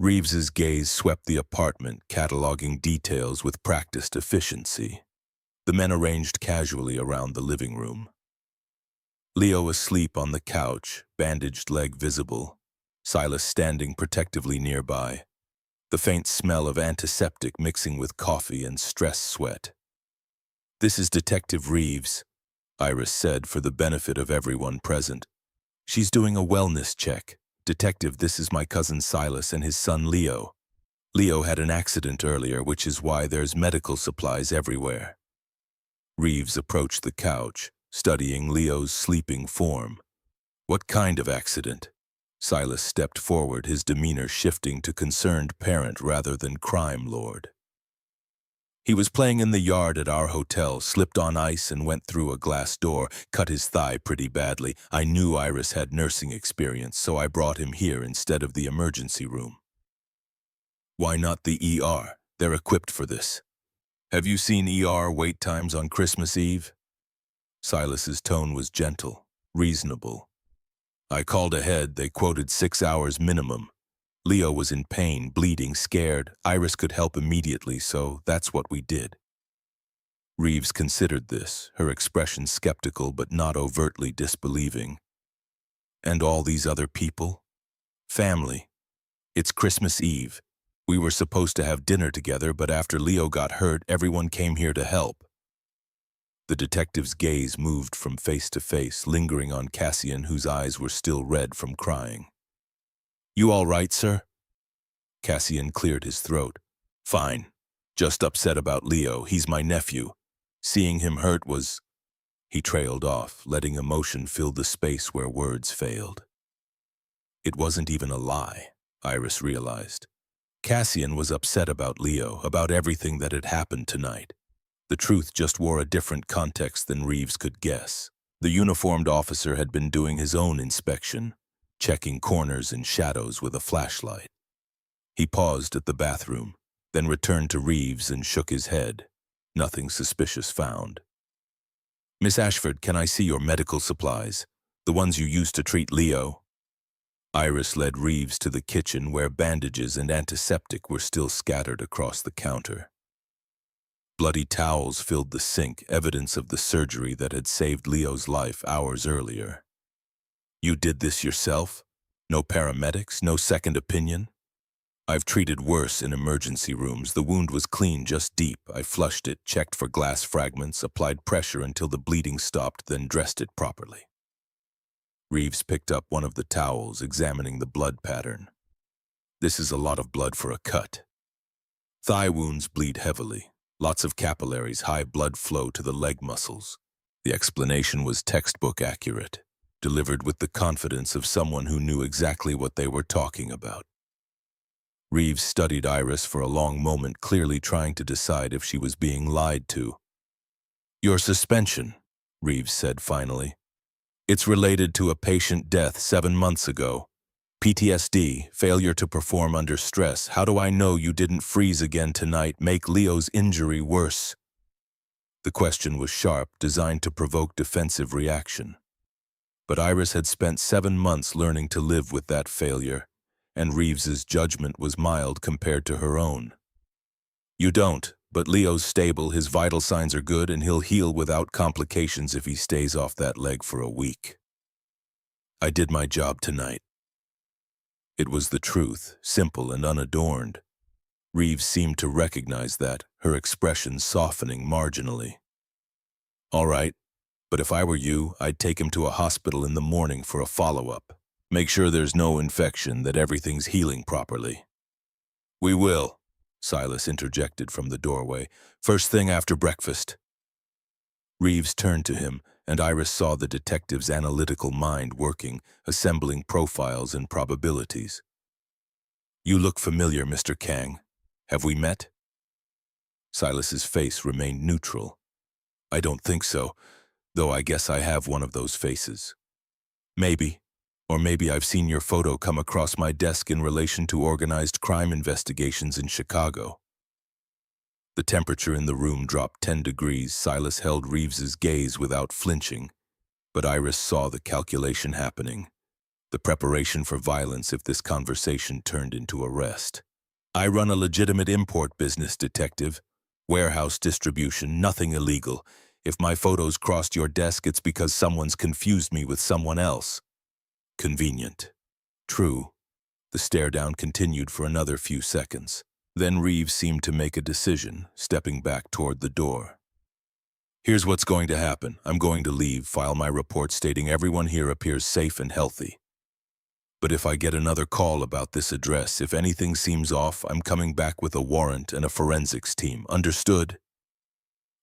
Reeves's gaze swept the apartment, cataloging details with practiced efficiency. The men arranged casually around the living room. Leo asleep on the couch, bandaged leg visible. Silas standing protectively nearby. The faint smell of antiseptic mixing with coffee and stress sweat. "This is Detective Reeves," Iris said for the benefit of everyone present. "She's doing a wellness check. Detective, this is my cousin Silas and his son Leo. Leo had an accident earlier, which is why there's medical supplies everywhere." Reeves approached the couch, studying Leo's sleeping form. "What kind of accident?" Silas stepped forward, his demeanor shifting to concerned parent rather than crime lord. "He was playing in the yard at our hotel, slipped on ice and went through a glass door, cut his thigh pretty badly. I knew Iris had nursing experience, so I brought him here instead of the emergency room." "Why not the ER? They're equipped for this." "Have you seen ER wait times on Christmas Eve?" Silas's tone was gentle, reasonable. "I called ahead, they quoted 6 hours minimum. Leo was in pain, bleeding, scared. Iris could help immediately, so that's what we did." Reeves considered this, her expression skeptical but not overtly disbelieving. "And all these other people? Family. It's Christmas Eve. We were supposed to have dinner together, but after Leo got hurt, everyone came here to help." The detective's gaze moved from face to face, lingering on Cassian, whose eyes were still red from crying. "You all right, sir?" Cassian cleared his throat. "Fine. Just upset about Leo. He's my nephew. Seeing him hurt was—" He trailed off, letting emotion fill the space where words failed. It wasn't even a lie, Iris realized. Cassian was upset about Leo, about everything that had happened tonight. The truth just wore a different context than Reeves could guess. The uniformed officer had been doing his own inspection, checking corners and shadows with a flashlight. He paused at the bathroom, then returned to Reeves and shook his head. Nothing suspicious found. "Miss Ashford, can I see your medical supplies? The ones you used to treat Leo?" Iris led Reeves to the kitchen where bandages and antiseptic were still scattered across the counter. Bloody towels filled the sink, evidence of the surgery that had saved Leo's life hours earlier. "You did this yourself? No paramedics? No second opinion?" "I've treated worse in emergency rooms. The wound was clean, just deep. I flushed it, checked for glass fragments, applied pressure until the bleeding stopped, then dressed it properly." Reeves picked up one of the towels, examining the blood pattern. "This is a lot of blood for a cut. Thigh wounds bleed heavily. Lots of capillaries, high blood flow to the leg muscles." The explanation was textbook accurate, delivered with the confidence of someone who knew exactly what they were talking about. Reeves studied Iris for a long moment, clearly trying to decide if she was being lied to. "Your suspension," Reeves said finally. "It's related to a patient death 7 months ago. PTSD, failure to perform under stress. How do I know you didn't freeze again tonight, make Leo's injury worse?" The question was sharp, designed to provoke defensive reaction. But Iris had spent 7 months learning to live with that failure, and Reeves's judgment was mild compared to her own. "You don't, but Leo's stable, his vital signs are good, and he'll heal without complications if he stays off that leg for a week. I did my job tonight." It was the truth, simple and unadorned. Reeves seemed to recognize that, her expression softening marginally. "All right, but if I were you, I'd take him to a hospital in the morning for a follow-up. Make sure there's no infection, that everything's healing properly." "We will," Silas interjected from the doorway. "First thing after breakfast." Reeves turned to him, and Iris saw the detective's analytical mind working, assembling profiles and probabilities. "You look familiar, Mr. Kang. Have we met?" Silas's face remained neutral. "I don't think so. Though I guess I have one of those faces. Maybe. Or maybe I've seen your photo come across my desk in relation to organized crime investigations in Chicago. The temperature in the room dropped 10 degrees. Silas held Reeves's gaze without flinching, but Iris saw the calculation happening, the preparation for violence if this conversation turned into arrest. I run a legitimate import business, detective. Warehouse distribution, nothing illegal. If my photos crossed your desk, it's because someone's confused me with someone else. Convenient. True. The stare-down continued for another few seconds. Then Reeves seemed to make a decision, stepping back toward the door. Here's what's going to happen. I'm going to leave, file my report stating everyone here appears safe and healthy. But if I get another call about this address, if anything seems off, I'm coming back with a warrant and a forensics team. Understood?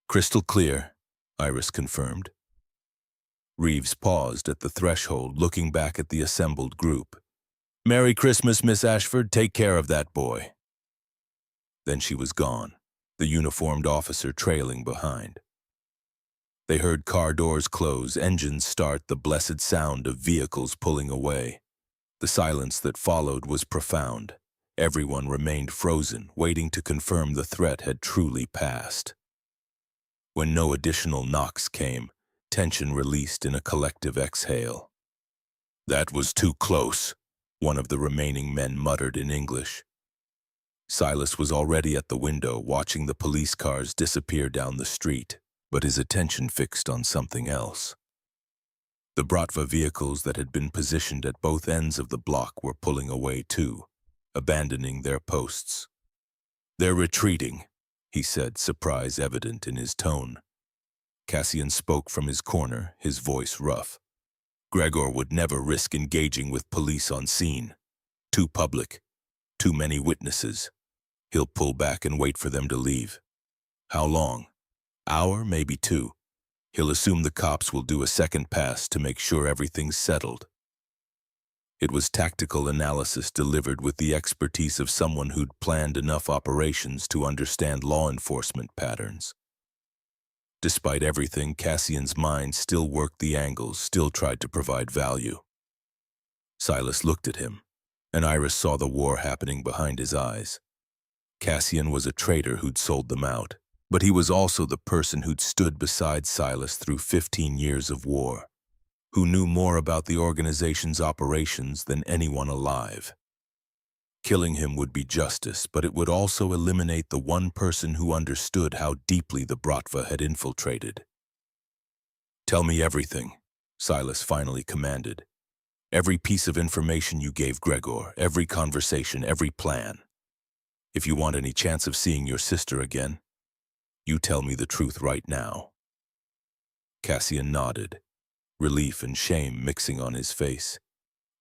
Crystal clear, Iris confirmed. Reeves paused at the threshold, looking back at the assembled group. Merry Christmas, Miss Ashford. Take care of that boy. Then she was gone, the uniformed officer trailing behind. They heard car doors close, engines start, the blessed sound of vehicles pulling away. The silence that followed was profound. Everyone remained frozen, waiting to confirm the threat had truly passed. When no additional knocks came, tension released in a collective exhale. That was too close, one of the remaining men muttered in English. Silas was already at the window, watching the police cars disappear down the street, but his attention fixed on something else. The Bratva vehicles that had been positioned at both ends of the block were pulling away too, abandoning their posts. They're retreating, he said, surprise evident in his tone. Cassian spoke from his corner, his voice rough. Gregor would never risk engaging with police on scene. Too public, too many witnesses. He'll pull back and wait for them to leave. How long? Hour, maybe two. He'll assume the cops will do a second pass to make sure everything's settled. It was tactical analysis delivered with the expertise of someone who'd planned enough operations to understand law enforcement patterns. Despite everything, Cassian's mind still worked the angles, still tried to provide value. Silas looked at him, and Iris saw the war happening behind his eyes. Cassian was a traitor who'd sold them out, but he was also the person who'd stood beside Silas through 15 years of war, who knew more about the organization's operations than anyone alive. Killing him would be justice, but it would also eliminate the one person who understood how deeply the Bratva had infiltrated. Tell me everything, Silas finally commanded. Every piece of information you gave Gregor, every conversation, every plan. If you want any chance of seeing your sister again, you tell me the truth right now. Cassian nodded, relief and shame mixing on his face.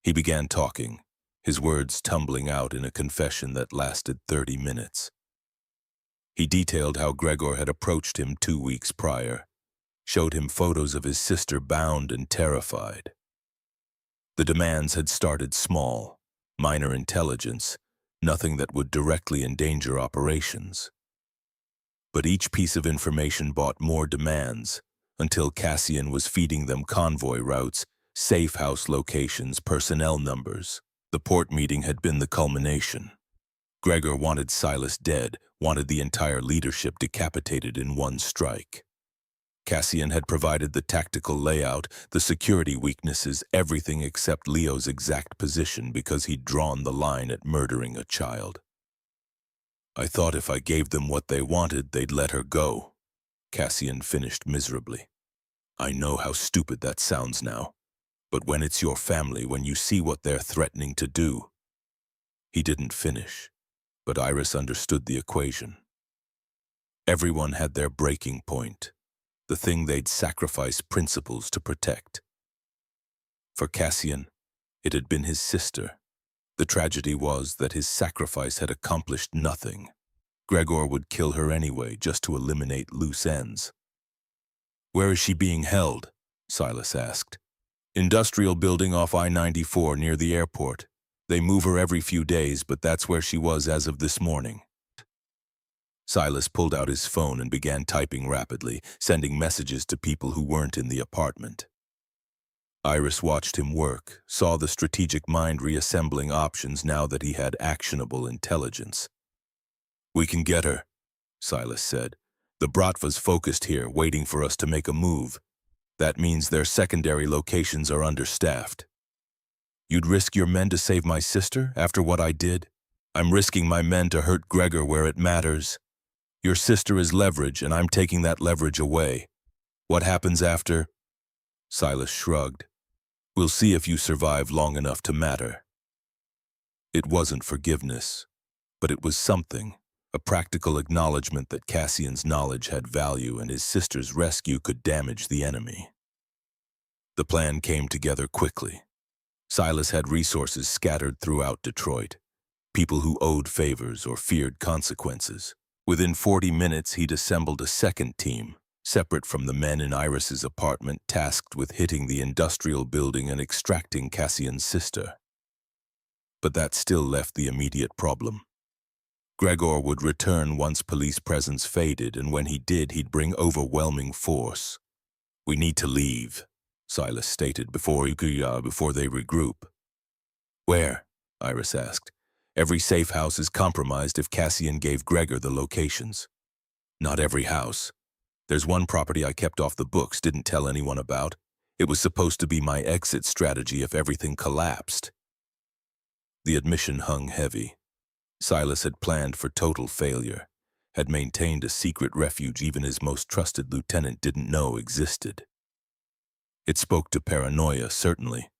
He began talking, his words tumbling out in a confession that lasted 30 minutes. He detailed how Gregor had approached him 2 weeks prior, showed him photos of his sister bound and terrified. The demands had started small, minor intelligence, nothing that would directly endanger operations. But each piece of information brought more demands, until Cassian was feeding them convoy routes, safe house locations, personnel numbers. The port meeting had been the culmination. Gregor wanted Silas dead, wanted the entire leadership decapitated in one strike. Cassian had provided the tactical layout, the security weaknesses, everything except Leo's exact position because he'd drawn the line at murdering a child. I thought if I gave them what they wanted, they'd let her go, Cassian finished miserably. I know how stupid that sounds now, but when it's your family, when you see what they're threatening to do. He didn't finish, but Iris understood the equation. Everyone had their breaking point, the thing they'd sacrifice principles to protect. For Cassian, it had been his sister. The tragedy was that his sacrifice had accomplished nothing. Gregor would kill her anyway, just to eliminate loose ends. Where is she being held? Silas asked. Industrial building off I-94 near the airport. They move her every few days, but that's where she was as of this morning. Silas pulled out his phone and began typing rapidly, sending messages to people who weren't in the apartment. Iris watched him work, saw the strategic mind reassembling options now that he had actionable intelligence. "We can get her," Silas said. "The Bratva's focused here, waiting for us to make a move. That means their secondary locations are understaffed." "You'd risk your men to save my sister after what I did?" "I'm risking my men to hurt Gregor where it matters. Your sister is leverage, and I'm taking that leverage away. What happens after?" Silas shrugged. "We'll see if you survive long enough to matter." It wasn't forgiveness, but it was something, a practical acknowledgement that Cassian's knowledge had value and his sister's rescue could damage the enemy. The plan came together quickly. Silas had resources scattered throughout Detroit, people who owed favors or feared consequences. Within 40 minutes, he'd assembled a second team, separate from the men in Iris's apartment, tasked with hitting the industrial building and extracting Cassian's sister. But that still left the immediate problem. Gregor would return once police presence faded, and when he did, he'd bring overwhelming force. "We need to leave," Silas stated before they regroup. "Where?" Iris asked. "Every safe house is compromised if Cassian gave Gregor the locations." "Not every house. There's one property I kept off the books, didn't tell anyone about. It was supposed to be my exit strategy if everything collapsed." The admission hung heavy. Silas had planned for total failure, had maintained a secret refuge even his most trusted lieutenant didn't know existed. It spoke to paranoia, certainly,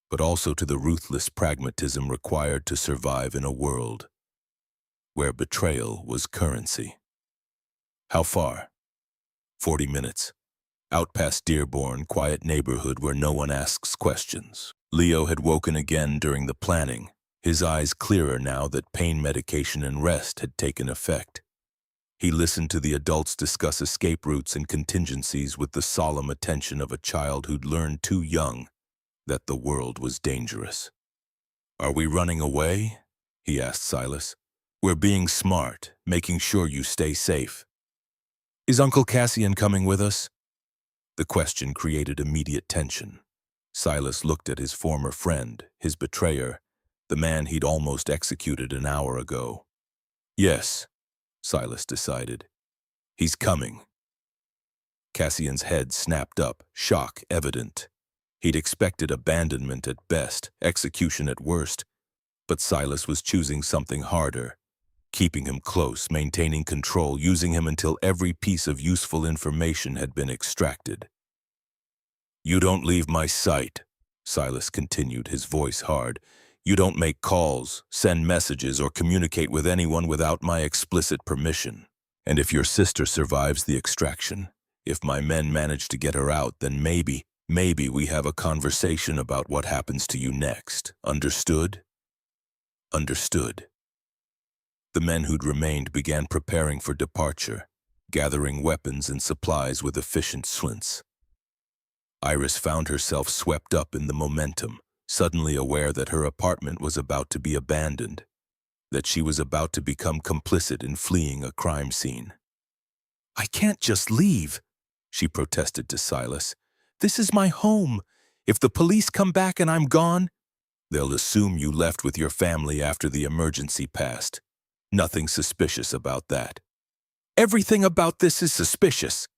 but also to the ruthless pragmatism required to survive in a world where betrayal was currency. "How far?" 40 minutes. Out past Dearborn, quiet neighborhood where no one asks questions. Leo had woken again during the planning, his eyes clearer now that pain medication and rest had taken effect. He listened to the adults discuss escape routes and contingencies with the solemn attention of a child who'd learned too young that the world was dangerous. "Are we running away?" he asked Silas. "We're being smart, making sure you stay safe." "Is Uncle Cassian coming with us?" The question created immediate tension. Silas looked at his former friend, his betrayer, the man he'd almost executed an hour ago. "Yes," Silas decided. "He's coming." Cassian's head snapped up, shock evident. He'd expected abandonment at best, execution at worst, but Silas was choosing something harder, keeping him close, maintaining control, using him until every piece of useful information had been extracted. "You don't leave my sight," Silas continued, his voice hard. "You don't make calls, send messages, or communicate with anyone without my explicit permission. And if your sister survives the extraction, if my men manage to get her out, then maybe we have a conversation about what happens to you next. Understood?" "Understood." The men who'd remained began preparing for departure, gathering weapons and supplies with efficient slints. Iris found herself swept up in the momentum, suddenly aware that her apartment was about to be abandoned, that she was about to become complicit in fleeing a crime scene. "I can't just leave," she protested to Silas. "This is my home. If the police come back and I'm gone, they'll assume you left with your family after the emergency passed. Nothing suspicious about that." "Everything about this is suspicious."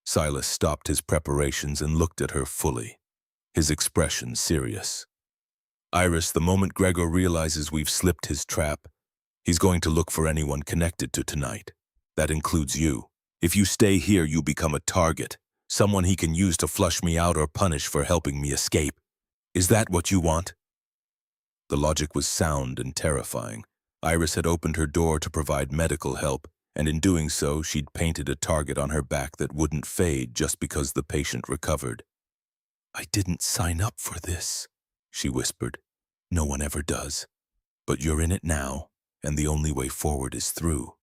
Silas stopped his preparations and looked at her fully, his expression serious. "Iris, the moment Gregor realizes we've slipped his trap, he's going to look for anyone connected to tonight. That includes you. If you stay here, you become a target, someone he can use to flush me out or punish for helping me escape. Is that what you want?" The logic was sound and terrifying. Iris had opened her door to provide medical help, and in doing so, she'd painted a target on her back that wouldn't fade just because the patient recovered. "I didn't sign up for this," she whispered. "No one ever does. But you're in it now, and the only way forward is through."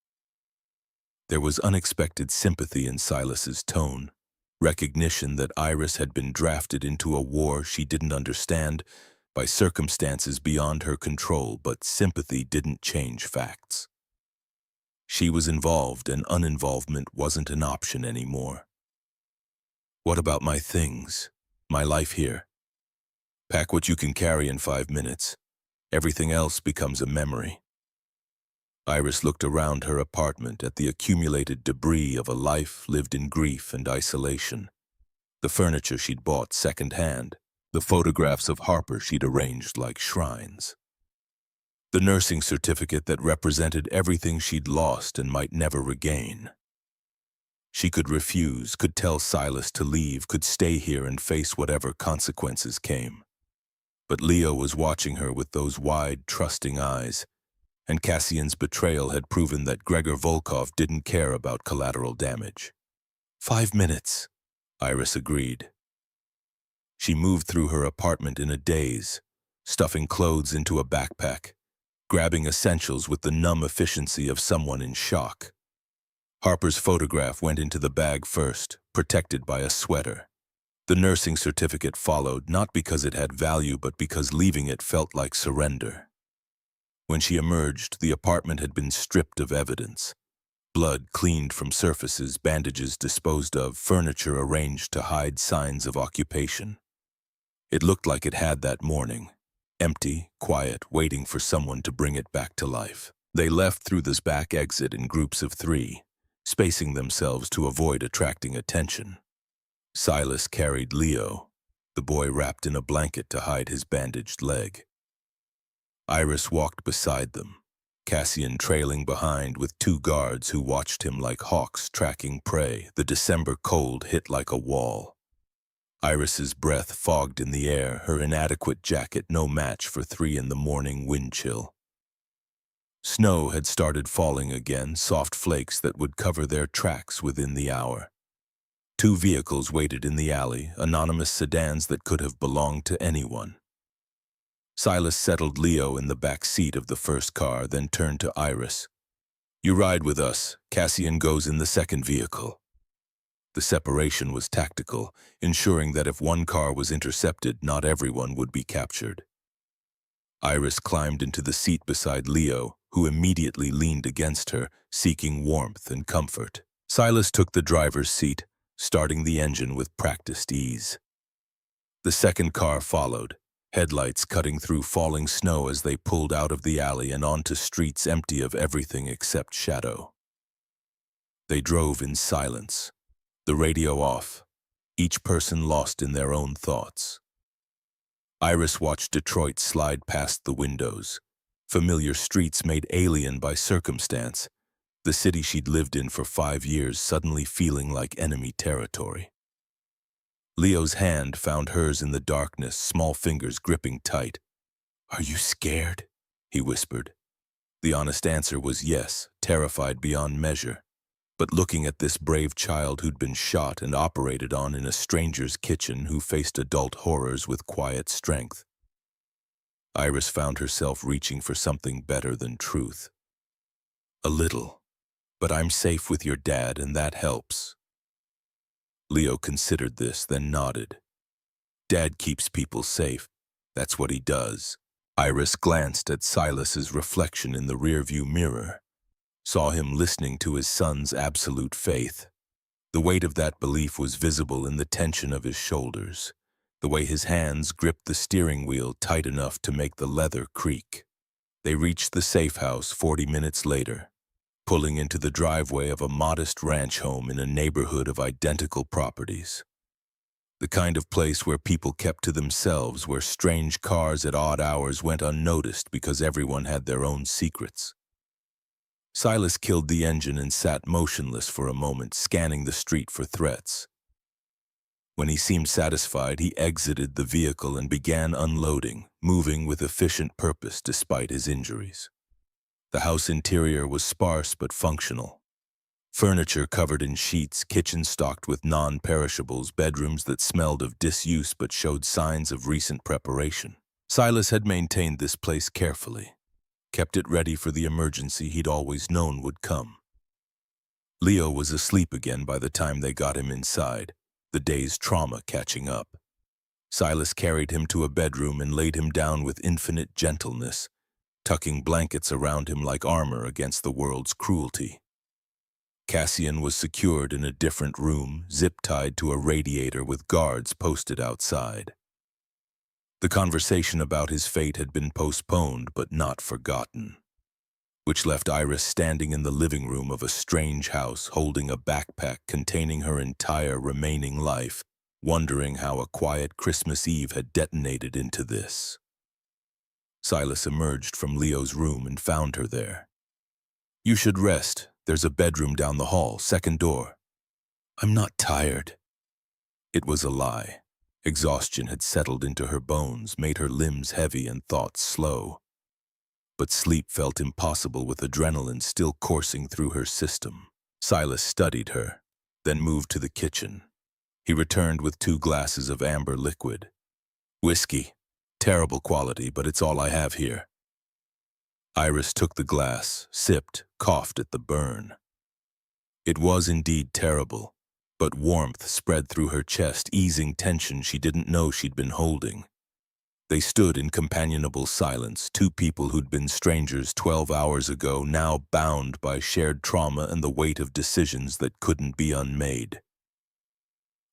There was unexpected sympathy in Silas's tone, recognition that Iris had been drafted into a war she didn't understand by circumstances beyond her control, but sympathy didn't change facts. She was involved, and uninvolvement wasn't an option anymore. What about my things? My life here? Pack what you can carry in 5 minutes. Everything else becomes a memory. Iris looked around her apartment at the accumulated debris of a life lived in grief and isolation. The furniture she'd bought secondhand, the photographs of Harper she'd arranged like shrines. The nursing certificate that represented everything she'd lost and might never regain. She could refuse, could tell Silas to leave, could stay here and face whatever consequences came. But Leo was watching her with those wide, trusting eyes, and Cassian's betrayal had proven that Gregor Volkov didn't care about collateral damage. 5 minutes, Iris agreed. She moved through her apartment in a daze, stuffing clothes into a backpack, grabbing essentials with the numb efficiency of someone in shock. Harper's photograph went into the bag first, protected by a sweater. The nursing certificate followed, not because it had value, but because leaving it felt like surrender. When she emerged, the apartment had been stripped of evidence. Blood cleaned from surfaces, bandages disposed of, furniture arranged to hide signs of occupation. It looked like it had that morning, empty, quiet, waiting for someone to bring it back to life. They left through this back exit in groups of 3, spacing themselves to avoid attracting attention. Silas carried Leo, the boy wrapped in a blanket to hide his bandaged leg. Iris walked beside them, Cassian trailing behind with 2 guards who watched him like hawks tracking prey. The December cold hit like a wall. Iris's breath fogged in the air, her inadequate jacket no match for 3 in the morning wind chill. Snow had started falling again, soft flakes that would cover their tracks within the hour. 2 vehicles waited in the alley, anonymous sedans that could have belonged to anyone. Silas settled Leo in the back seat of the first car, then turned to Iris. "You ride with us. Cassian goes in the second vehicle." The separation was tactical, ensuring that if one car was intercepted, not everyone would be captured. Iris climbed into the seat beside Leo, who immediately leaned against her, seeking warmth and comfort. Silas took the driver's seat, starting the engine with practiced ease. The second car followed, headlights cutting through falling snow as they pulled out of the alley and onto streets empty of everything except shadow. They drove in silence, the radio off, each person lost in their own thoughts. Iris watched Detroit slide past the windows, familiar streets made alien by circumstance, the city she'd lived in for 5 years suddenly feeling like enemy territory. Leo's hand found hers in the darkness, small fingers gripping tight. "Are you scared?" he whispered. The honest answer was yes, terrified beyond measure. But looking at this brave child who'd been shot and operated on in a stranger's kitchen, who faced adult horrors with quiet strength, Iris found herself reaching for something better than truth. "A little, but I'm safe with your dad, and that helps." Leo considered this, then nodded. "Dad keeps people safe. That's what he does." Iris glanced at Silas's reflection in the rearview mirror, saw him listening to his son's absolute faith. The weight of that belief was visible in the tension of his shoulders, the way his hands gripped the steering wheel tight enough to make the leather creak. They reached the safe house 40 minutes later, pulling into the driveway of a modest ranch home in a neighborhood of identical properties. The kind of place where people kept to themselves, where strange cars at odd hours went unnoticed because everyone had their own secrets. Silas killed the engine and sat motionless for a moment, scanning the street for threats. When he seemed satisfied, he exited the vehicle and began unloading, moving with efficient purpose despite his injuries. The house interior was sparse but functional. Furniture covered in sheets, kitchen stocked with non-perishables, bedrooms that smelled of disuse but showed signs of recent preparation. Silas had maintained this place carefully, kept it ready for the emergency he'd always known would come. Leo was asleep again by the time they got him inside, the day's trauma catching up. Silas carried him to a bedroom and laid him down with infinite gentleness, tucking blankets around him like armor against the world's cruelty. Cassian was secured in a different room, zip-tied to a radiator with guards posted outside. The conversation about his fate had been postponed but not forgotten, which left Iris standing in the living room of a strange house holding a backpack containing her entire remaining life, wondering how a quiet Christmas Eve had detonated into this. Silas emerged from Leo's room and found her there. "You should rest. There's a bedroom down the hall, second door." "I'm not tired." It was a lie. Exhaustion had settled into her bones, made her limbs heavy and thoughts slow. But sleep felt impossible with adrenaline still coursing through her system. Silas studied her, then moved to the kitchen. He returned with 2 glasses of amber liquid. "Whiskey. Terrible quality, but it's all I have here." Iris took the glass, sipped, coughed at the burn. It was indeed terrible, but warmth spread through her chest, easing tension she didn't know she'd been holding. They stood in companionable silence, 2 people who'd been strangers 12 hours ago, now bound by shared trauma and the weight of decisions that couldn't be unmade.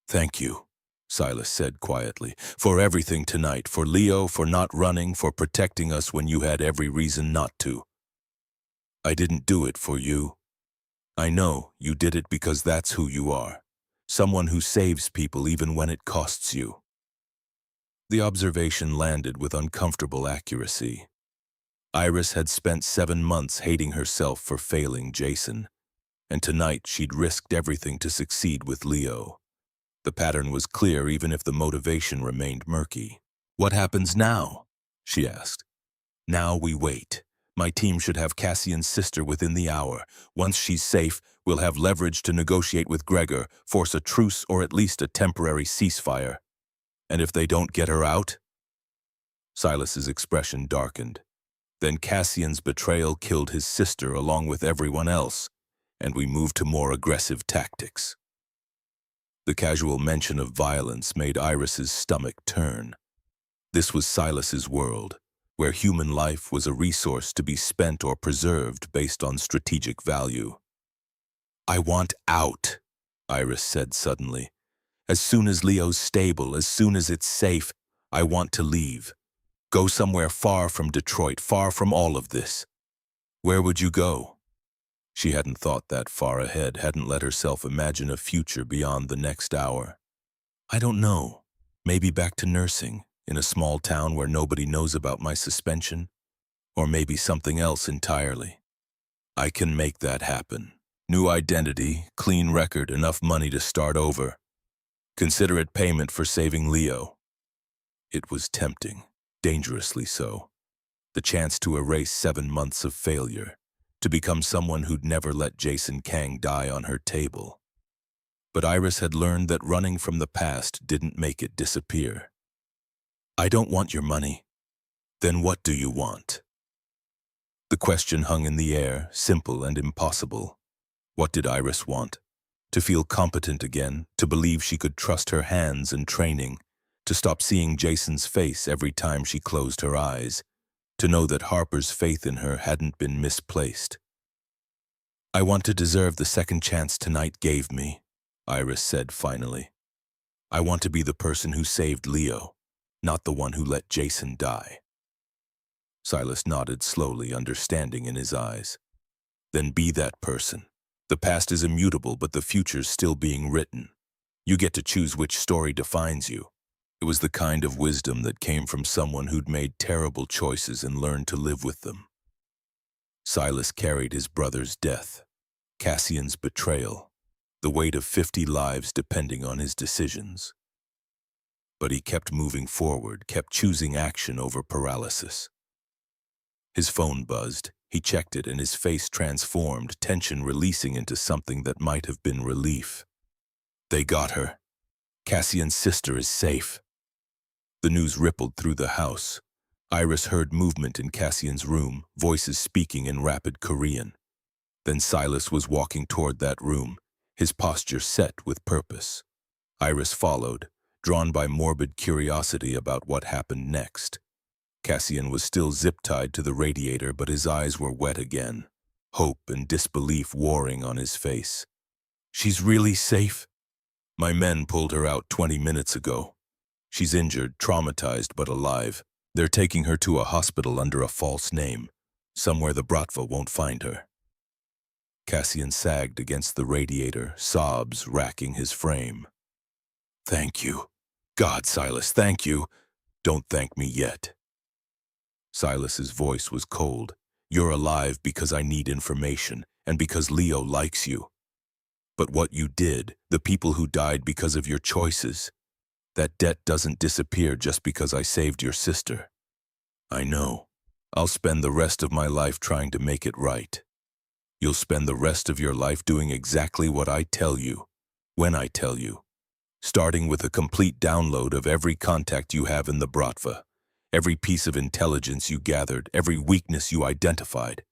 "Thank you," Silas said quietly, "for everything tonight, for Leo, for not running, for protecting us when you had every reason not to. I didn't do it for you. I know you did it because that's who you are, someone who saves people even when it costs you." The observation landed with uncomfortable accuracy. Iris had spent 7 months hating herself for failing Jason, and tonight she'd risked everything to succeed with Leo. The pattern was clear even if the motivation remained murky. "What happens now?" she asked. "Now we wait. My team should have Cassian's sister within the hour. Once she's safe, we'll have leverage to negotiate with Gregor, force a truce or at least a temporary ceasefire. And if they don't get her out?" Silas's expression darkened. "Then Cassian's betrayal killed his sister along with everyone else, and we move to more aggressive tactics." The casual mention of violence made Iris's stomach turn. This was Silas's world, where human life was a resource to be spent or preserved based on strategic value. "I want out," Iris said suddenly. "As soon as Leo's stable, as soon as it's safe, I want to leave. Go somewhere far from Detroit, far from all of this." "Where would you go?" She hadn't thought that far ahead, hadn't let herself imagine a future beyond the next hour. "I don't know. Maybe back to nursing, in a small town where nobody knows about my suspension. Or maybe something else entirely. I can make that happen. New identity, clean record, enough money to start over. Consider it payment for saving Leo." It was tempting, dangerously so. The chance to erase 7 months of failure, to become someone who'd never let Jason Kang die on her table. But Iris had learned that running from the past didn't make it disappear. "I don't want your money." "Then what do you want?" The question hung in the air, simple and impossible. What did Iris want? To feel competent again, to believe she could trust her hands and training, to stop seeing Jason's face every time she closed her eyes, to know that Harper's faith in her hadn't been misplaced. "I want to deserve the second chance tonight gave me," Iris said finally. "I want to be the person who saved Leo, not the one who let Jason die." Silas nodded slowly, understanding in his eyes. "Then be that person. The past is immutable, but the future's still being written. You get to choose which story defines you." It was the kind of wisdom that came from someone who'd made terrible choices and learned to live with them. Silas carried his brother's death, Cassian's betrayal, the weight of 50 lives depending on his decisions. But he kept moving forward, kept choosing action over paralysis. His phone buzzed. He checked it and his face transformed, tension releasing into something that might have been relief. "They got her. Cassian's sister is safe." The news rippled through the house. Iris heard movement in Cassian's room, voices speaking in rapid Korean. Then Silas was walking toward that room, his posture set with purpose. Iris followed, drawn by morbid curiosity about what happened next. Cassian was still zip-tied to the radiator, but his eyes were wet again. hope and disbelief warring on his face. "She's really safe?" "My men pulled her out 20 minutes ago. She's injured, traumatized, but alive. They're taking her to a hospital under a false name, somewhere the Bratva won't find her." Cassian sagged against the radiator, sobs racking his frame. "Thank you. God, Silas, thank you. Don't thank me yet." Silas's voice was cold. "You're alive because I need information, and because Leo likes you. But what you did, the people who died because of your choices, that debt doesn't disappear just because I saved your sister. I know. I'll spend the rest of my life trying to make it right. You'll spend the rest of your life doing exactly what I tell you, when I tell you, starting with a complete download of every contact you have in the Bratva, every piece of intelligence you gathered, every weakness you identified.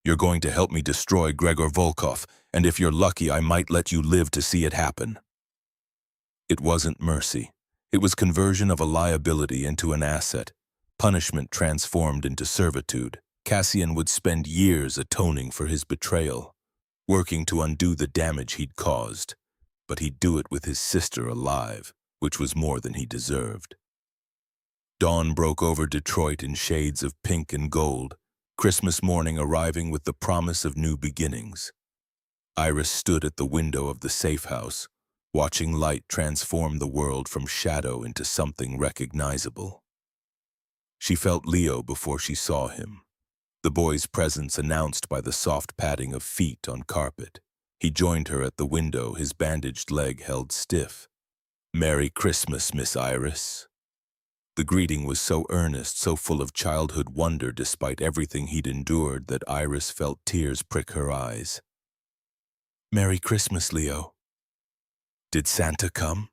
You're going to help me destroy Gregor Volkov, and if you're lucky, I might let you live to see it happen." It wasn't mercy. It was conversion of a liability into an asset, punishment transformed into servitude. Cassian would spend years atoning for his betrayal, working to undo the damage he'd caused, but he'd do it with his sister alive, which was more than he deserved. Dawn broke over Detroit in shades of pink and gold, Christmas morning arriving with the promise of new beginnings. Iris stood at the window of the safe house, watching light transform the world from shadow into something recognizable. She felt Leo before she saw him, the boy's presence announced by the soft padding of feet on carpet. He joined her at the window, his bandaged leg held stiff. "Merry Christmas, Miss Iris." The greeting was so earnest, so full of childhood wonder despite everything he'd endured, that Iris felt tears prick her eyes. "Merry Christmas, Leo. Did Santa come?"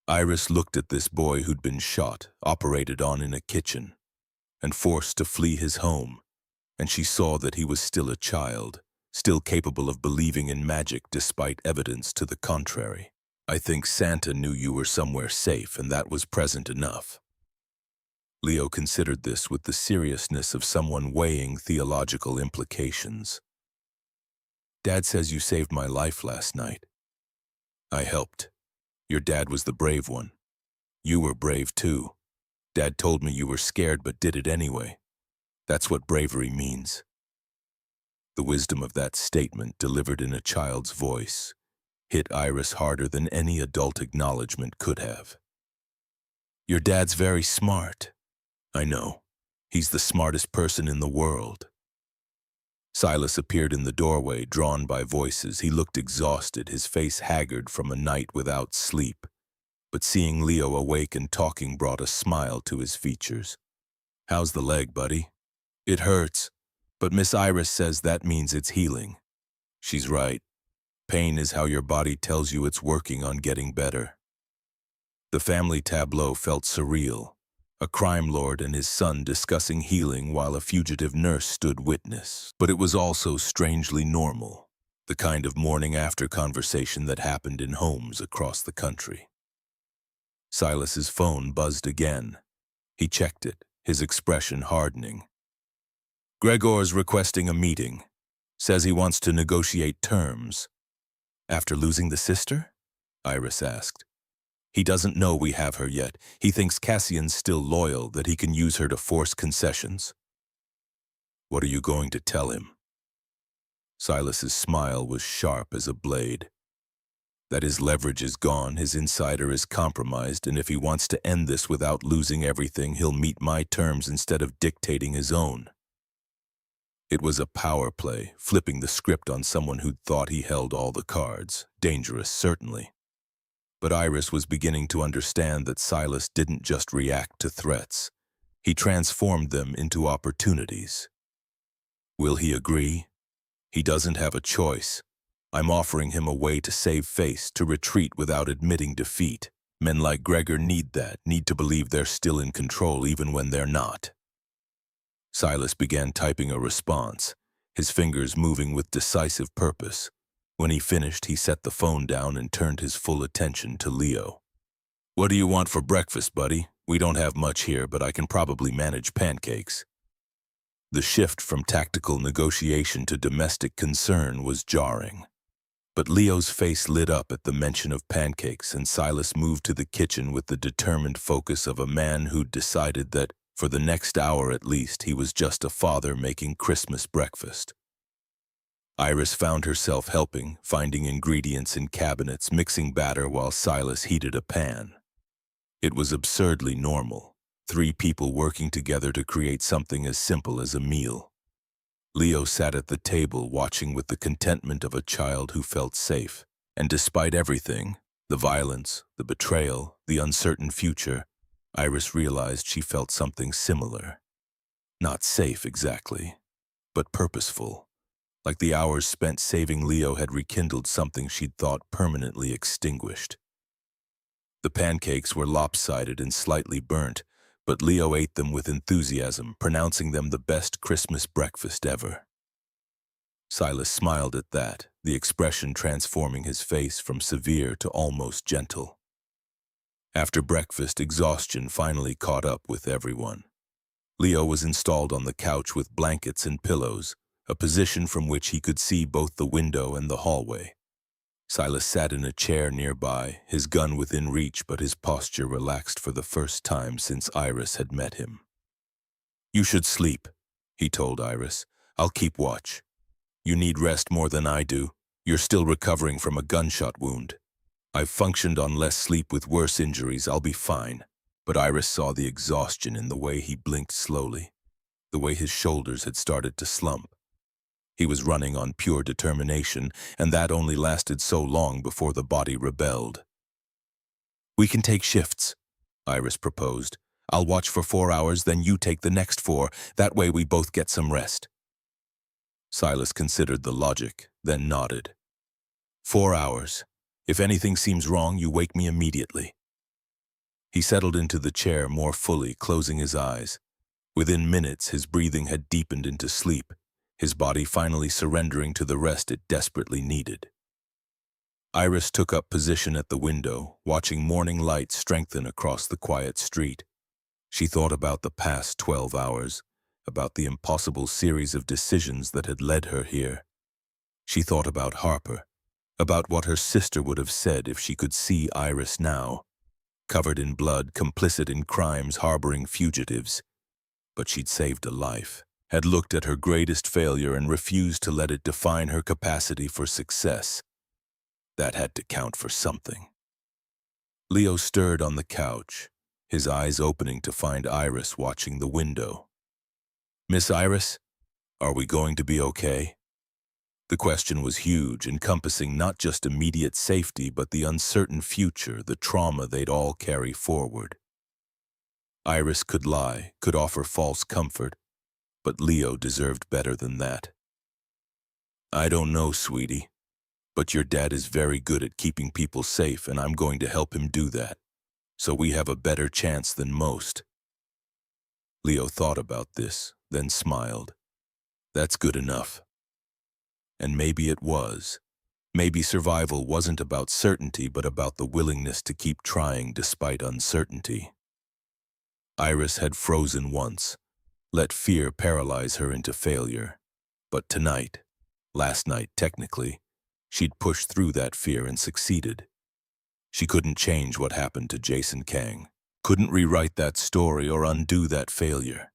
Iris looked at this boy who'd been shot, operated on in a kitchen, and forced to flee his home, and she saw that he was still a child, still capable of believing in magic despite evidence to the contrary. "I think Santa knew you were somewhere safe, and that was present enough." Leo considered this with the seriousness of someone weighing theological implications. "Dad says you saved my life last night." "I helped. Your dad was the brave one. You were brave too. Dad told me you were scared but did it anyway. That's what bravery means." The wisdom of that statement, delivered in a child's voice, hit Iris harder than any adult acknowledgement could have. "Your dad's very smart." "I know. He's the smartest person in the world." Silas appeared in the doorway, drawn by voices. He looked exhausted, his face haggard from a night without sleep. But seeing Leo awake and talking brought a smile to his features. "How's the leg, buddy?" "It hurts, but Miss Iris says that means it's healing." "She's right. Pain is how your body tells you it's working on getting better." The family tableau felt surreal. A crime lord and his son discussing healing while a fugitive nurse stood witness. But it was also strangely normal, the kind of morning-after conversation that happened in homes across the country. Silas's phone buzzed again. He checked it, his expression hardening. "Gregor's requesting a meeting. Says he wants to negotiate terms." "After losing the sister?" Iris asked. "He doesn't know we have her yet. He thinks Cassian's still loyal, that he can use her to force concessions." "What are you going to tell him?" Silas's smile was sharp as a blade. "That his leverage is gone, his insider is compromised, and if he wants to end this without losing everything, he'll meet my terms instead of dictating his own." It was a power play, flipping the script on someone who'd thought he held all the cards. Dangerous, certainly. But Iris was beginning to understand that Silas didn't just react to threats. He transformed them into opportunities. Will he agree? He doesn't have a choice. I'm offering him a way to save face, to retreat without admitting defeat. Men like Gregor need that, need to believe they're still in control even when they're not. Silas began typing a response, his fingers moving with decisive purpose. When he finished, he set the phone down and turned his full attention to Leo. "What do you want for breakfast, buddy? We don't have much here, but I can probably manage pancakes." The shift from tactical negotiation to domestic concern was jarring. But Leo's face lit up at the mention of pancakes, and Silas moved to the kitchen with the determined focus of a man who'd decided that, for the next hour at least, he was just a father making Christmas breakfast. Iris found herself helping, finding ingredients in cabinets, mixing batter while Silas heated a pan. It was absurdly normal, 3 people working together to create something as simple as a meal. Leo sat at the table watching with the contentment of a child who felt safe. And despite everything, the violence, the betrayal, the uncertain future, Iris realized she felt something similar. Not safe exactly, but purposeful. Like the hours spent saving Leo had rekindled something she'd thought permanently extinguished. The pancakes were lopsided and slightly burnt, but Leo ate them with enthusiasm, pronouncing them the best Christmas breakfast ever. Silas smiled at that, the expression transforming his face from severe to almost gentle. After breakfast, exhaustion finally caught up with everyone. Leo was installed on the couch with blankets and pillows, a position from which he could see both the window and the hallway. Silas sat in a chair nearby, his gun within reach, but his posture relaxed for the first time since Iris had met him. "You should sleep," he told Iris. "I'll keep watch. You need rest more than I do. You're still recovering from a gunshot wound. I've functioned on less sleep with worse injuries. I'll be fine." But Iris saw the exhaustion in the way he blinked slowly, the way his shoulders had started to slump. He was running on pure determination, and that only lasted so long before the body rebelled. "We can take shifts," Iris proposed. "I'll watch for 4 hours, then you take the next 4. That way we both get some rest." Silas considered the logic, then nodded. 4 hours. If anything seems wrong, you wake me immediately." He settled into the chair more fully, closing his eyes. Within minutes, his breathing had deepened into sleep, his body finally surrendering to the rest it desperately needed. Iris took up position at the window, watching morning light strengthen across the quiet street. She thought about the past 12 hours, about the impossible series of decisions that had led her here. She thought about Harper, about what her sister would have said if she could see Iris now, covered in blood, complicit in crimes, harboring fugitives. But she'd saved a life, had looked at her greatest failure and refused to let it define her capacity for success. That had to count for something. Leo stirred on the couch, his eyes opening to find Iris watching the window. "Miss Iris, are we going to be okay?" The question was huge, encompassing not just immediate safety, but the uncertain future, the trauma they'd all carry forward. Iris could lie, could offer false comfort, but Leo deserved better than that. "I don't know, sweetie, but your dad is very good at keeping people safe, and I'm going to help him do that, so we have a better chance than most." Leo thought about this, then smiled. That's good enough. And maybe it was. Maybe survival wasn't about certainty, but about the willingness to keep trying despite uncertainty. Iris had frozen once, let fear paralyze her into failure. But tonight, last night technically, she'd pushed through that fear and succeeded. She couldn't change what happened to Jason Kang, couldn't rewrite that story or undo that failure.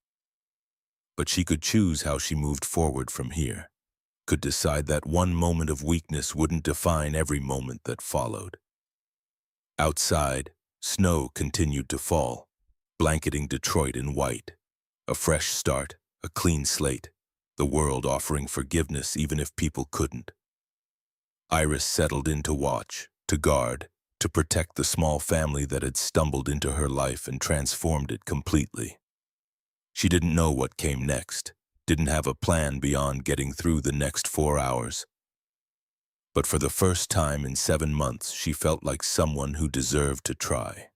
But she could choose how she moved forward from here, could decide that one moment of weakness wouldn't define every moment that followed. Outside, snow continued to fall, blanketing Detroit in white. A fresh start, a clean slate, the world offering forgiveness even if people couldn't. Iris settled in to watch, to guard, to protect the small family that had stumbled into her life and transformed it completely. She didn't know what came next, didn't have a plan beyond getting through the next 4 hours. But for the first time in 7 months, she felt like someone who deserved to try.